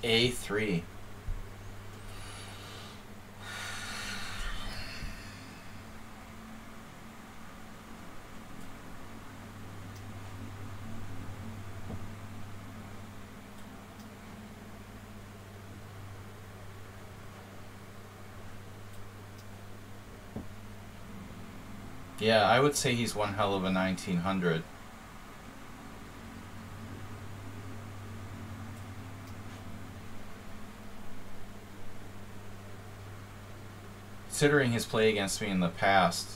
A3. Yeah, I would say he's one hell of a 1900. Considering his play against me in the past.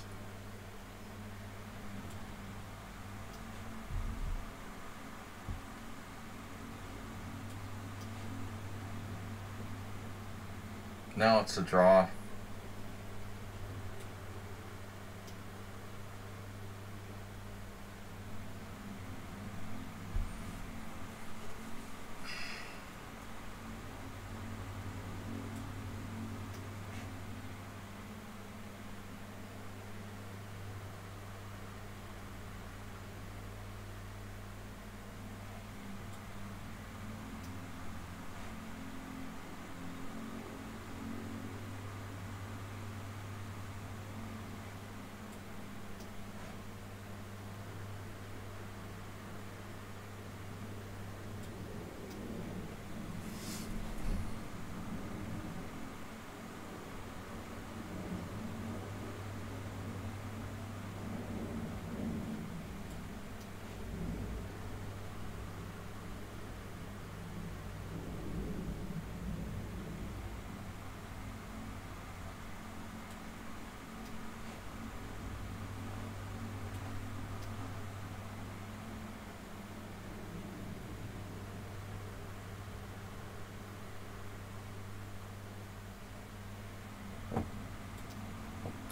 Now it's a draw.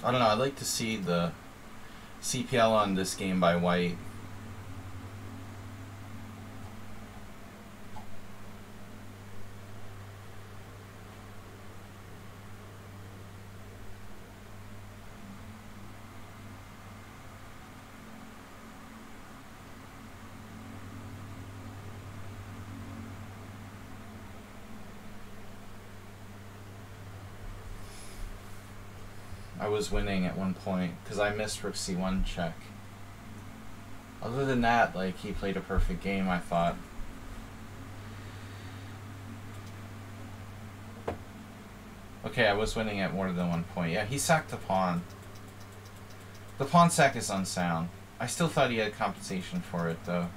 I don't know. I'd like to see the CPL on this game by white. I was winning at one point because I missed rook c1 check. Other than that, like, he played a perfect game, I thought. Okay, I was winning at more than one point. Yeah, he sacked the pawn. The pawn sack is unsound. I still thought he had compensation for it, though.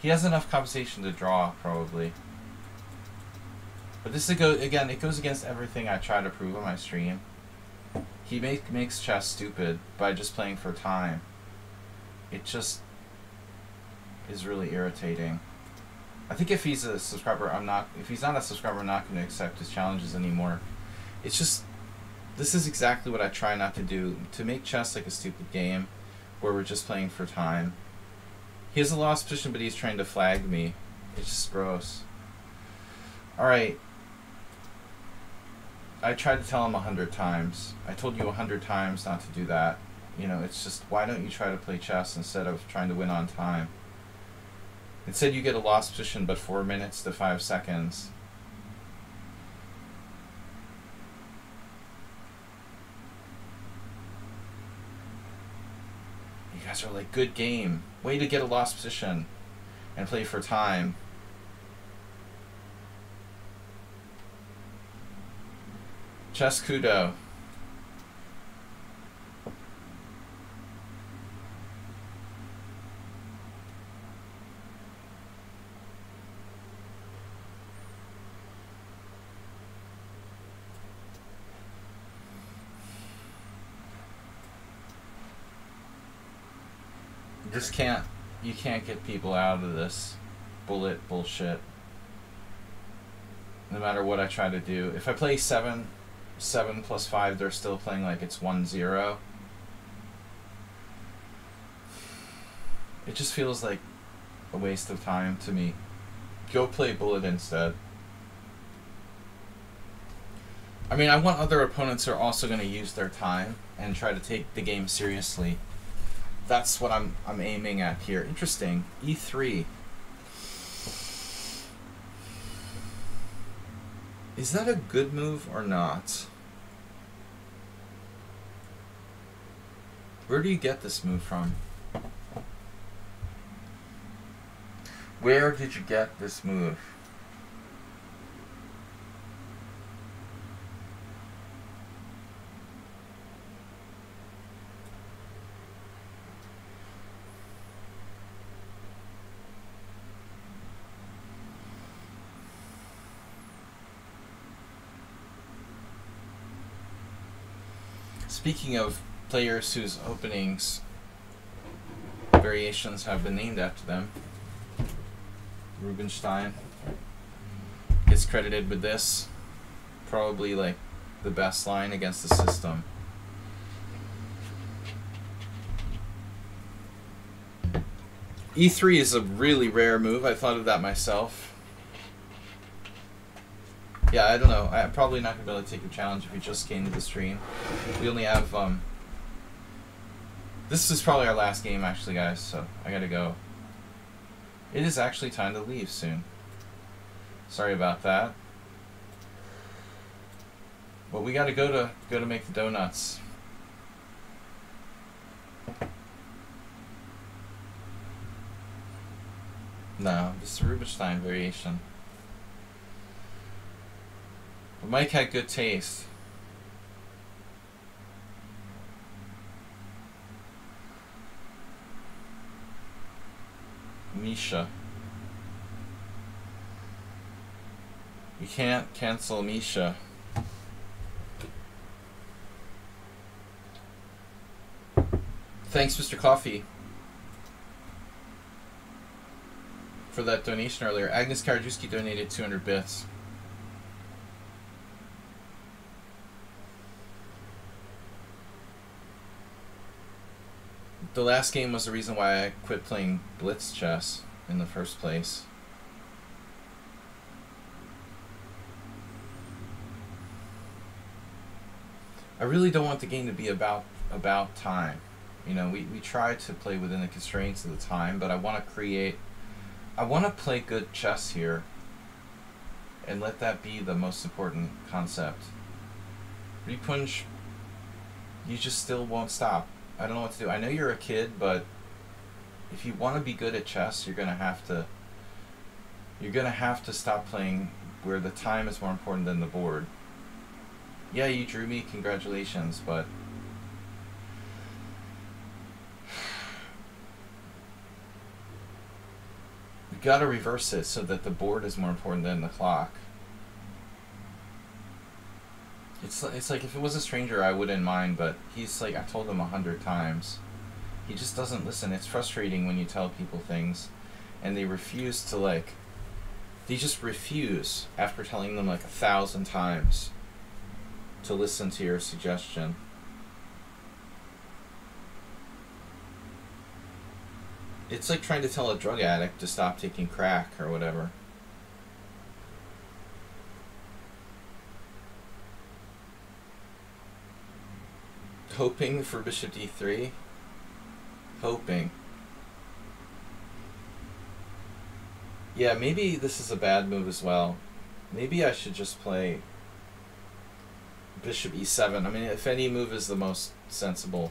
He has enough compensation to draw, probably. But this again, it goes against everything I try to prove on my stream. He makes chess stupid by just playing for time. It just is really irritating. I think if he's a subscriber, if he's not a subscriber, I'm not going to accept his challenges anymore. It's just, this is exactly what I try not to do, to make chess like a stupid game where we're just playing for time. He has a lost position, but he's trying to flag me. It's just gross. Alright. I tried to tell him 100 times. I told you 100 times not to do that. You know, it's just, why don't you try to play chess instead of trying to win on time? It said you get a lost position, but 4 minutes to 5 seconds. You guys are like, good game. Way to get a lost position and play for time. Chess Kudo. You can't get people out of this bullet bullshit. No matter what I try to do. If I play 7 plus 5, they're still playing like it's 1-0. It just feels like a waste of time to me. Go play bullet instead. I mean, I want other opponents who are also going to use their time and try to take the game seriously. That's what I'm aiming at here. Interesting. E3. Is that a good move or not? Where do you get this move from? Where did you get this move? Speaking of players whose openings variations have been named after them, Rubinstein gets credited with this. Probably like the best line against the system. E3 is a really rare move. I thought of that myself. Yeah, I don't know. I'm probably not going to be able to take the challenge if we just came to the stream. We only have, this is probably our last game, actually, guys, so I gotta go. It is actually time to leave soon. Sorry about that. But we gotta go to make the donuts. No, this is a Rubinstein variation. But Mike had good taste. Misha. You can't cancel Misha. Thanks, Mr. Coffee, for that donation earlier. Agnes Karajewski donated 200 bits. The last game was the reason why I quit playing blitz chess in the first place. I really don't want the game to be about time. You know, we try to play within the constraints of the time, but I want to play good chess here and let that be the most important concept. Repunch, you just still won't stop. I don't know what to do. I know you're a kid, but if you want to be good at chess, you're gonna have to stop playing where the time is more important than the board. Yeah, you drew me, congratulations, but we gotta reverse it so that the board is more important than the clock. It's like if it was a stranger, I wouldn't mind, but he's like, I've told him 100 times. He just doesn't listen. It's frustrating when you tell people things and they refuse to, like, they just refuse after telling them like 1,000 times to listen to your suggestion. It's like trying to tell a drug addict to stop taking crack or whatever. Hoping for bishop d3. Hoping. Yeah, maybe this is a bad move as well. Maybe I should just play bishop e7. I mean, if any move is the most sensible.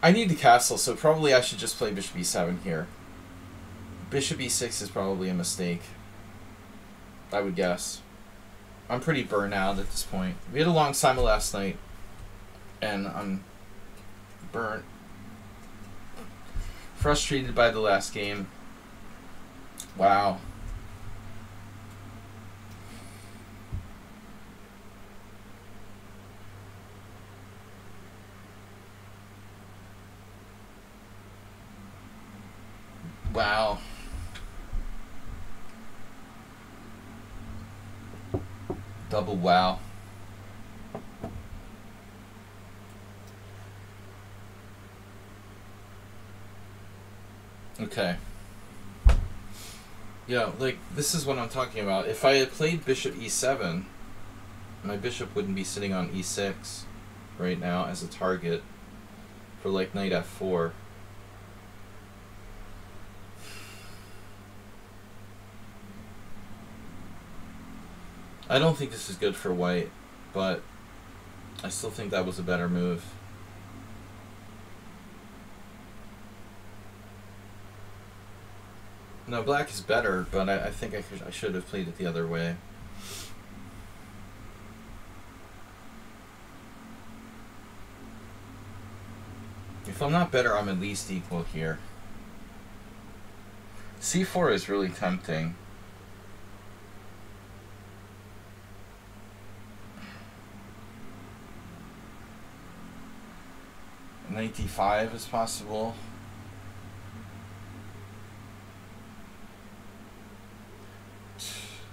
I need the castle, so probably I should just play bishop e7 here. Bishop e6 is probably a mistake, I would guess. I'm pretty burnt out at this point. We had a long simul last night, and I'm burnt. Frustrated by the last game. Wow. Wow. Double wow. Okay. Yeah, like, this is what I'm talking about. If I had played bishop e7, my bishop wouldn't be sitting on e6 right now as a target for, like, knight f4. I don't think this is good for white, but I still think that was a better move. No, black is better, but I think I should have played it the other way. If I'm not better, I'm at least equal here. c4 is really tempting. Knight d5 is possible.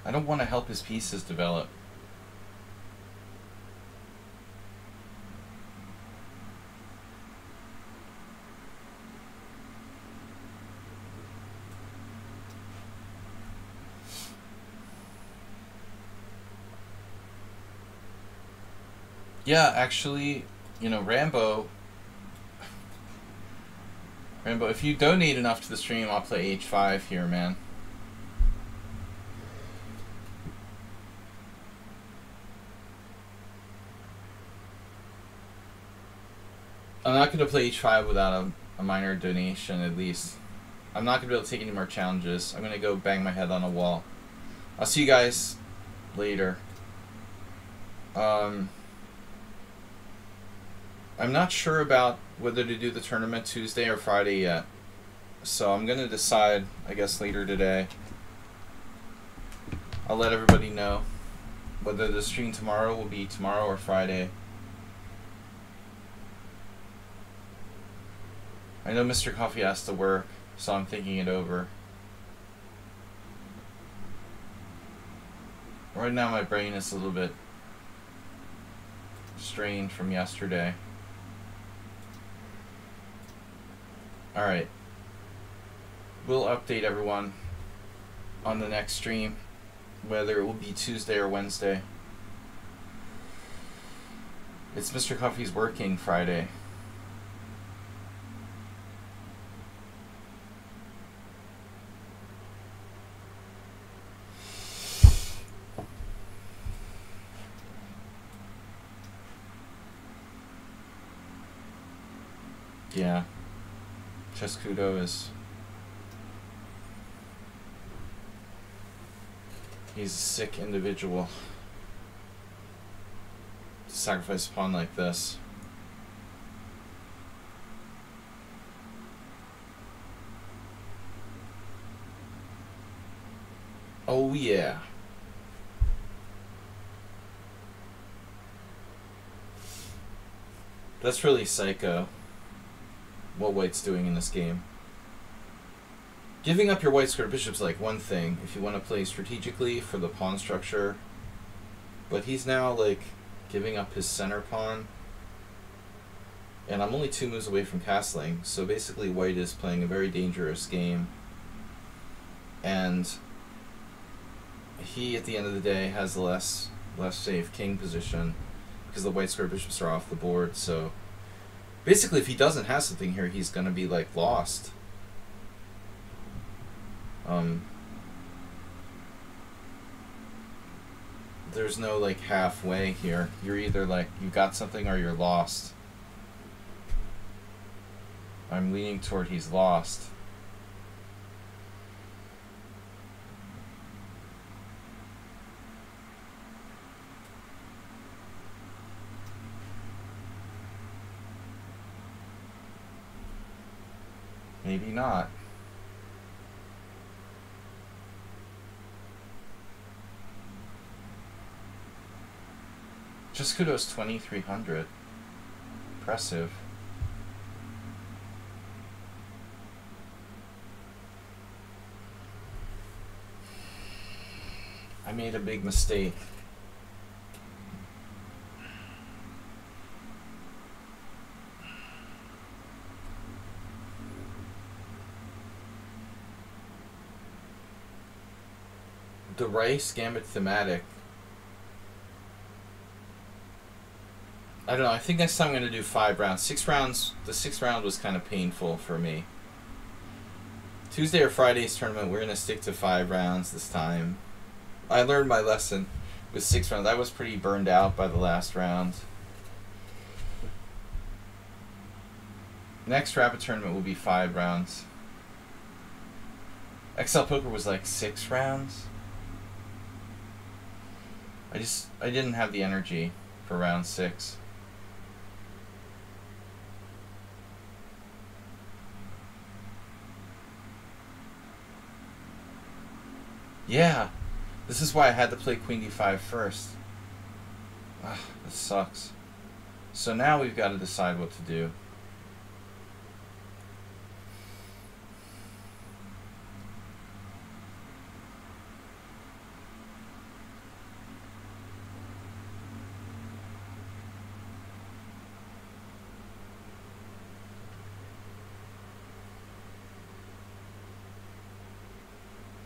I don't want to help his pieces develop. Yeah, actually, you know, Rambo, if you donate enough to the stream, I'll play h5 here, man. I'm not going to play h5 without a minor donation, at least. I'm not going to be able to take any more challenges. I'm going to go bang my head on a wall. I'll see you guys later. I'm not sure about whether to do the tournament Tuesday or Friday yet. So I'm going to decide, I guess, later today. I'll let everybody know whether the stream tomorrow will be tomorrow or Friday. I know Mr. Coffee has to work, so I'm thinking it over. Right now my brain is a little bit strained from yesterday. Alright. We'll update everyone on the next stream, whether it will be Tuesday or Wednesday. It's Mr. Coffee's working Friday. Yeah. Chescudo is... He's a sick individual. To sacrifice a pawn like this. Oh yeah. That's really psycho, what White's doing in this game. Giving up your white square bishop's like one thing if you want to play strategically for the pawn structure, but he's now like giving up his center pawn, and I'm only 2 moves away from castling, so basically White is playing a very dangerous game, and he at the end of the day has a less safe king position because the white square bishops are off the board. So basically if he doesn't have something here, he's gonna be like lost. There's no like halfway here. You're either like you got something or you're lost. I'm leaning toward he's lost. Maybe not. Just kudos 2,300. Impressive. I made a big mistake. The Rice Gambit thematic. I don't know, I think next time I'm going to do 5 rounds. 6 rounds, the 6th round was kind of painful for me. Tuesday or Friday's tournament, we're going to stick to 5 rounds this time. I learned my lesson with 6 rounds. I was pretty burned out by the last round. Next rapid tournament will be 5 rounds. XL Poker was like 6 rounds. I didn't have the energy for round 6. Yeah, this is why I had to play Queen D5 first. Ah, this sucks. So now we've got to decide what to do.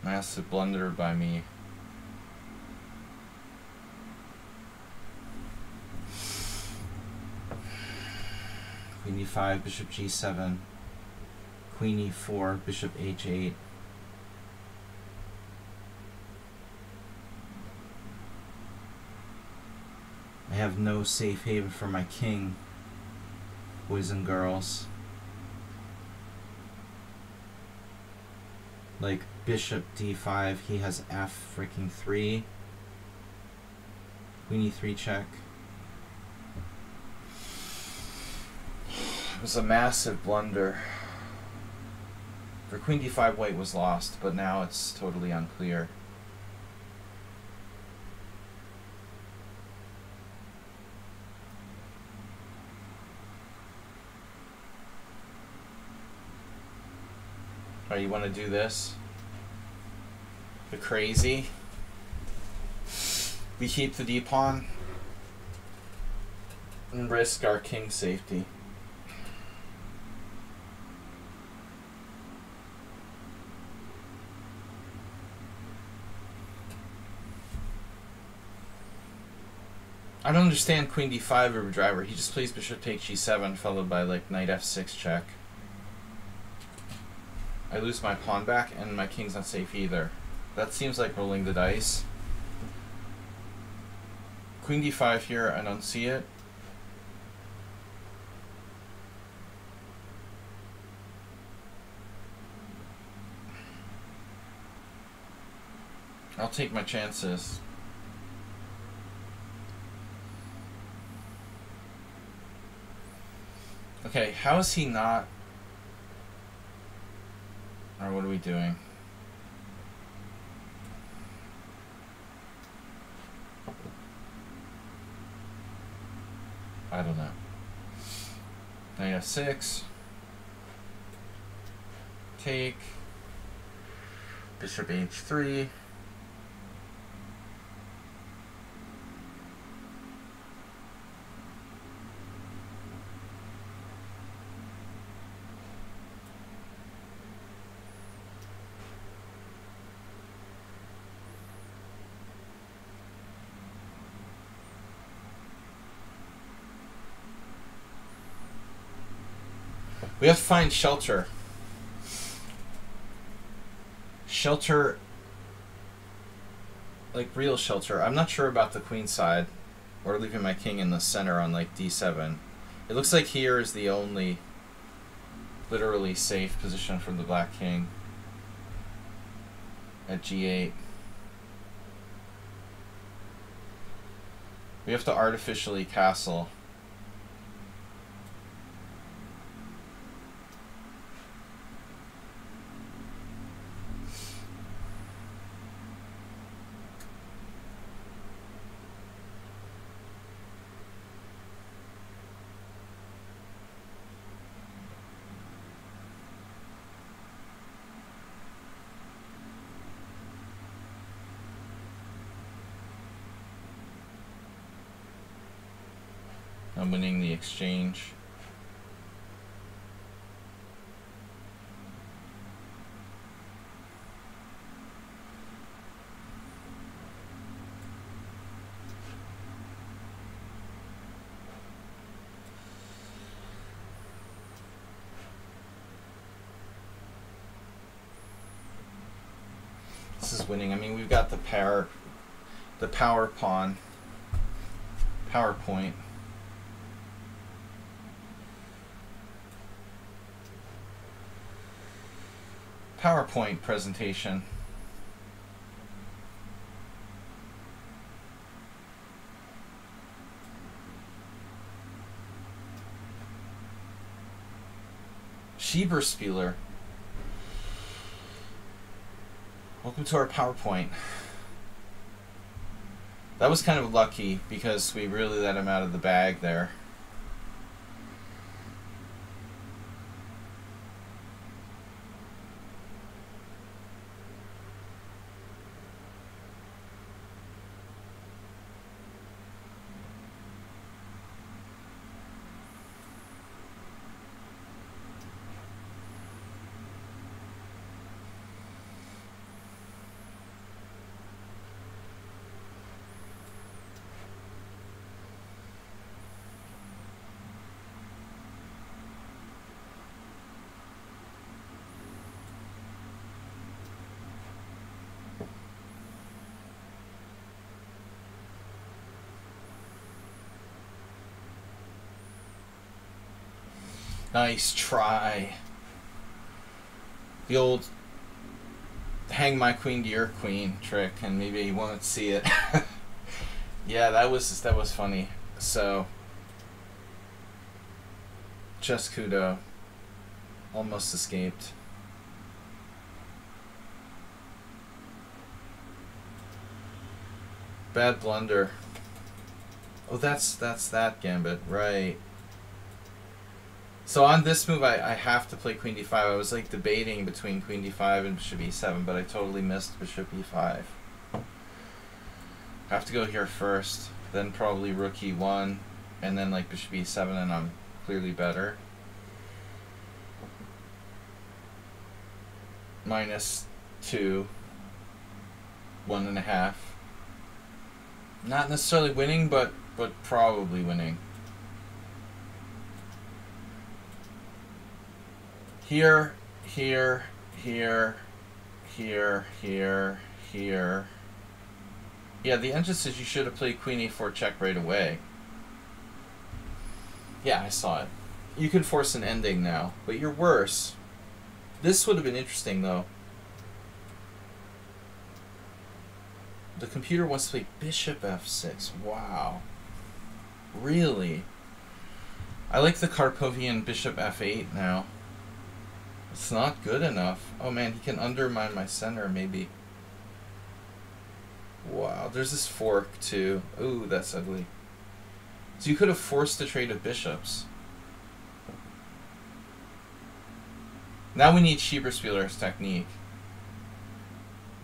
Massive blunder by me. Queen E5, Bishop G7, Queen E4, Bishop H8. I have no safe haven for my king, boys and girls. Like Bishop D5, he has F freaking 3. Queen E3 check. It was a massive blunder. For Queen D5, White was lost, but now it's totally unclear. Alright, you want to do this? The crazy. We keep the D-pawn and risk our king's safety. I don't understand queen d5 over driver. He just plays bishop takes g7 followed by like knight f6 check. I lose my pawn back and my king's not safe either. That seems like rolling the dice. Queen d5 here, I don't see it. I'll take my chances. Okay, how is he not... Or what are we doing? I don't know. Knight f6. Take. Bishop h3. We have to find shelter. Shelter, like real shelter. I'm not sure about the queen side, or leaving my king in the center on like d7. It looks like here is the only literally safe position for the black king at g8. We have to artificially castle. I'm winning the exchange. This is winning. I mean, we've got the power pawn, power point. PowerPoint presentation. Schieberspieler. Welcome to our PowerPoint. That was kind of lucky because we really let him out of the bag there. Nice try. The old hang my queen to your queen trick, and maybe you won't see it. Yeah, that was funny. So, just kudo. Almost escaped. Bad blunder. Oh, that's that gambit, right. So on this move, I have to play queen d5. I was like debating between queen d5 and bishop e7, but I totally missed bishop e5. I have to go here first, then probably rook e1, and then like bishop e7, and I'm clearly better. -2, 1.5. Not necessarily winning, but but probably winning. Here, here, here, here, here, here. Yeah, the engine says you should have played queen a4 check right away. Yeah, I saw it. You can force an ending now, but you're worse. This would have been interesting, though. The computer wants to play bishop f6. Wow. Really? I like the Karpovian bishop f8 now. It's not good enough. Oh man, he can undermine my center, maybe. Wow, there's this fork, too. Ooh, that's ugly. So you could have forced the trade of bishops. Now we need Schieberspieler's technique.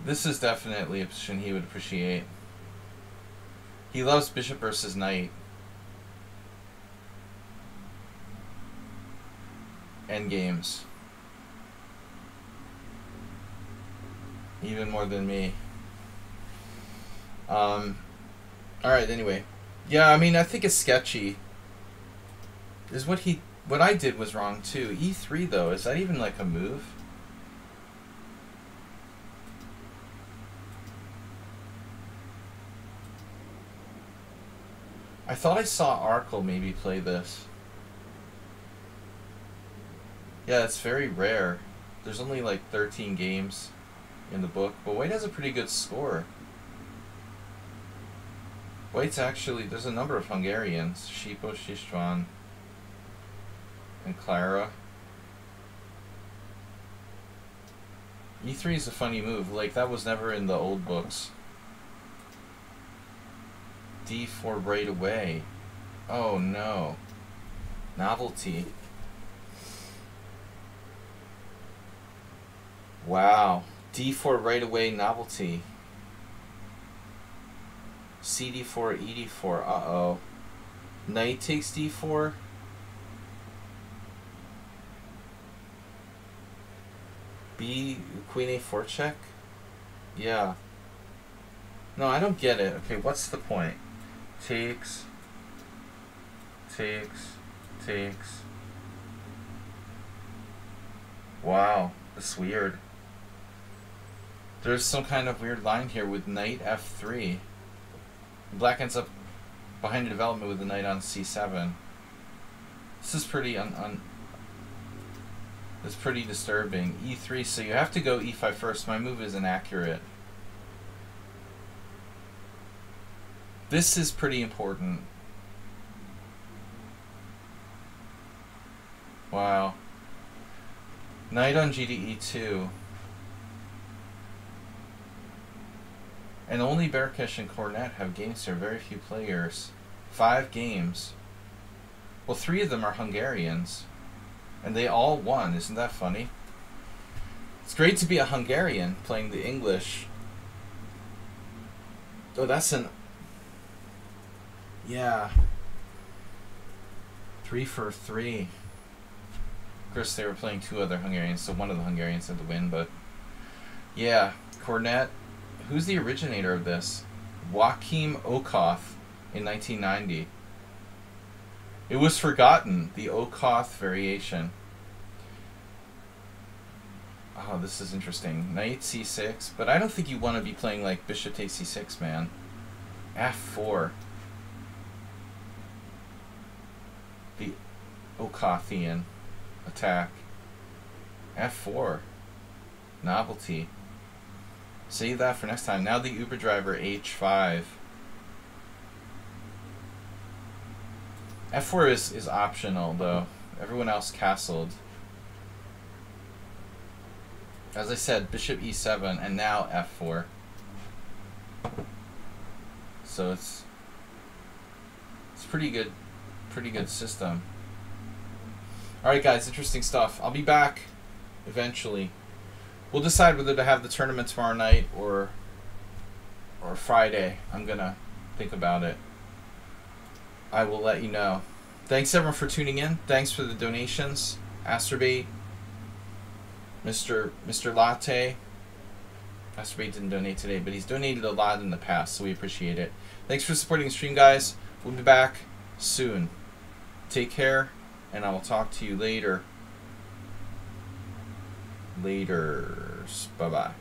This is definitely a position he would appreciate. He loves bishop versus knight. Endgames. Even more than me. Alright, anyway. Yeah, I mean, I think it's sketchy. Is what I did was wrong too. E3 though, is that even like a move? I thought I saw Arkle maybe play this. Yeah, it's very rare. There's only like 13 games in the book, but White has a pretty good score. White's actually, there's a number of Hungarians. Sipo, Sistvan, and Clara. E3 is a funny move. Like, that was never in the old books. D4 right away. Oh no. Novelty. Wow. D4 right away, novelty. CD4, ED4. Uh-oh. Knight takes D4. B, Queen A4 check? Yeah. No, I don't get it. Okay, what's the point? Takes. Wow, that's weird. There's some kind of weird line here with knight f3. Black ends up behind the development with the knight on c7. This is pretty it's pretty disturbing. E3, so you have to go e5 first. My move is inaccurate. This is pretty important. Wow. Knight on g to e2. And only Berkesh and Cornet have games here. Very few players. 5 games. Well, 3 of them are Hungarians. And they all won. Isn't that funny? It's great to be a Hungarian playing the English. Oh, that's an... Yeah. 3 for 3. Of course, they were playing 2 other Hungarians, so one of the Hungarians had to win, but... Yeah, Cornet... Who's the originator of this? Joachim Okoth in 1990. It was forgotten, the Okoth variation. Oh, this is interesting. Knight c6, but I don't think you want to be playing like bishop takes c6, man. f4. The Okothian attack. f4. Novelty. Save that for next time. Now the Uber driver h5. f4 is optional though. Everyone else castled. As I said, bishop e7 and now f4. So it's pretty good system. Alright guys, interesting stuff. I'll be back eventually. We'll decide whether to have the tournament tomorrow night or Friday. I'm gonna think about it. I will let you know. Thanks everyone for tuning in. Thanks for the donations. Asterbate, Mr. Latte. Asterbate didn't donate today, but he's donated a lot in the past, so we appreciate it. Thanks for supporting the stream, guys. We'll be back soon. Take care, and I will talk to you later. Laters. Bye-bye.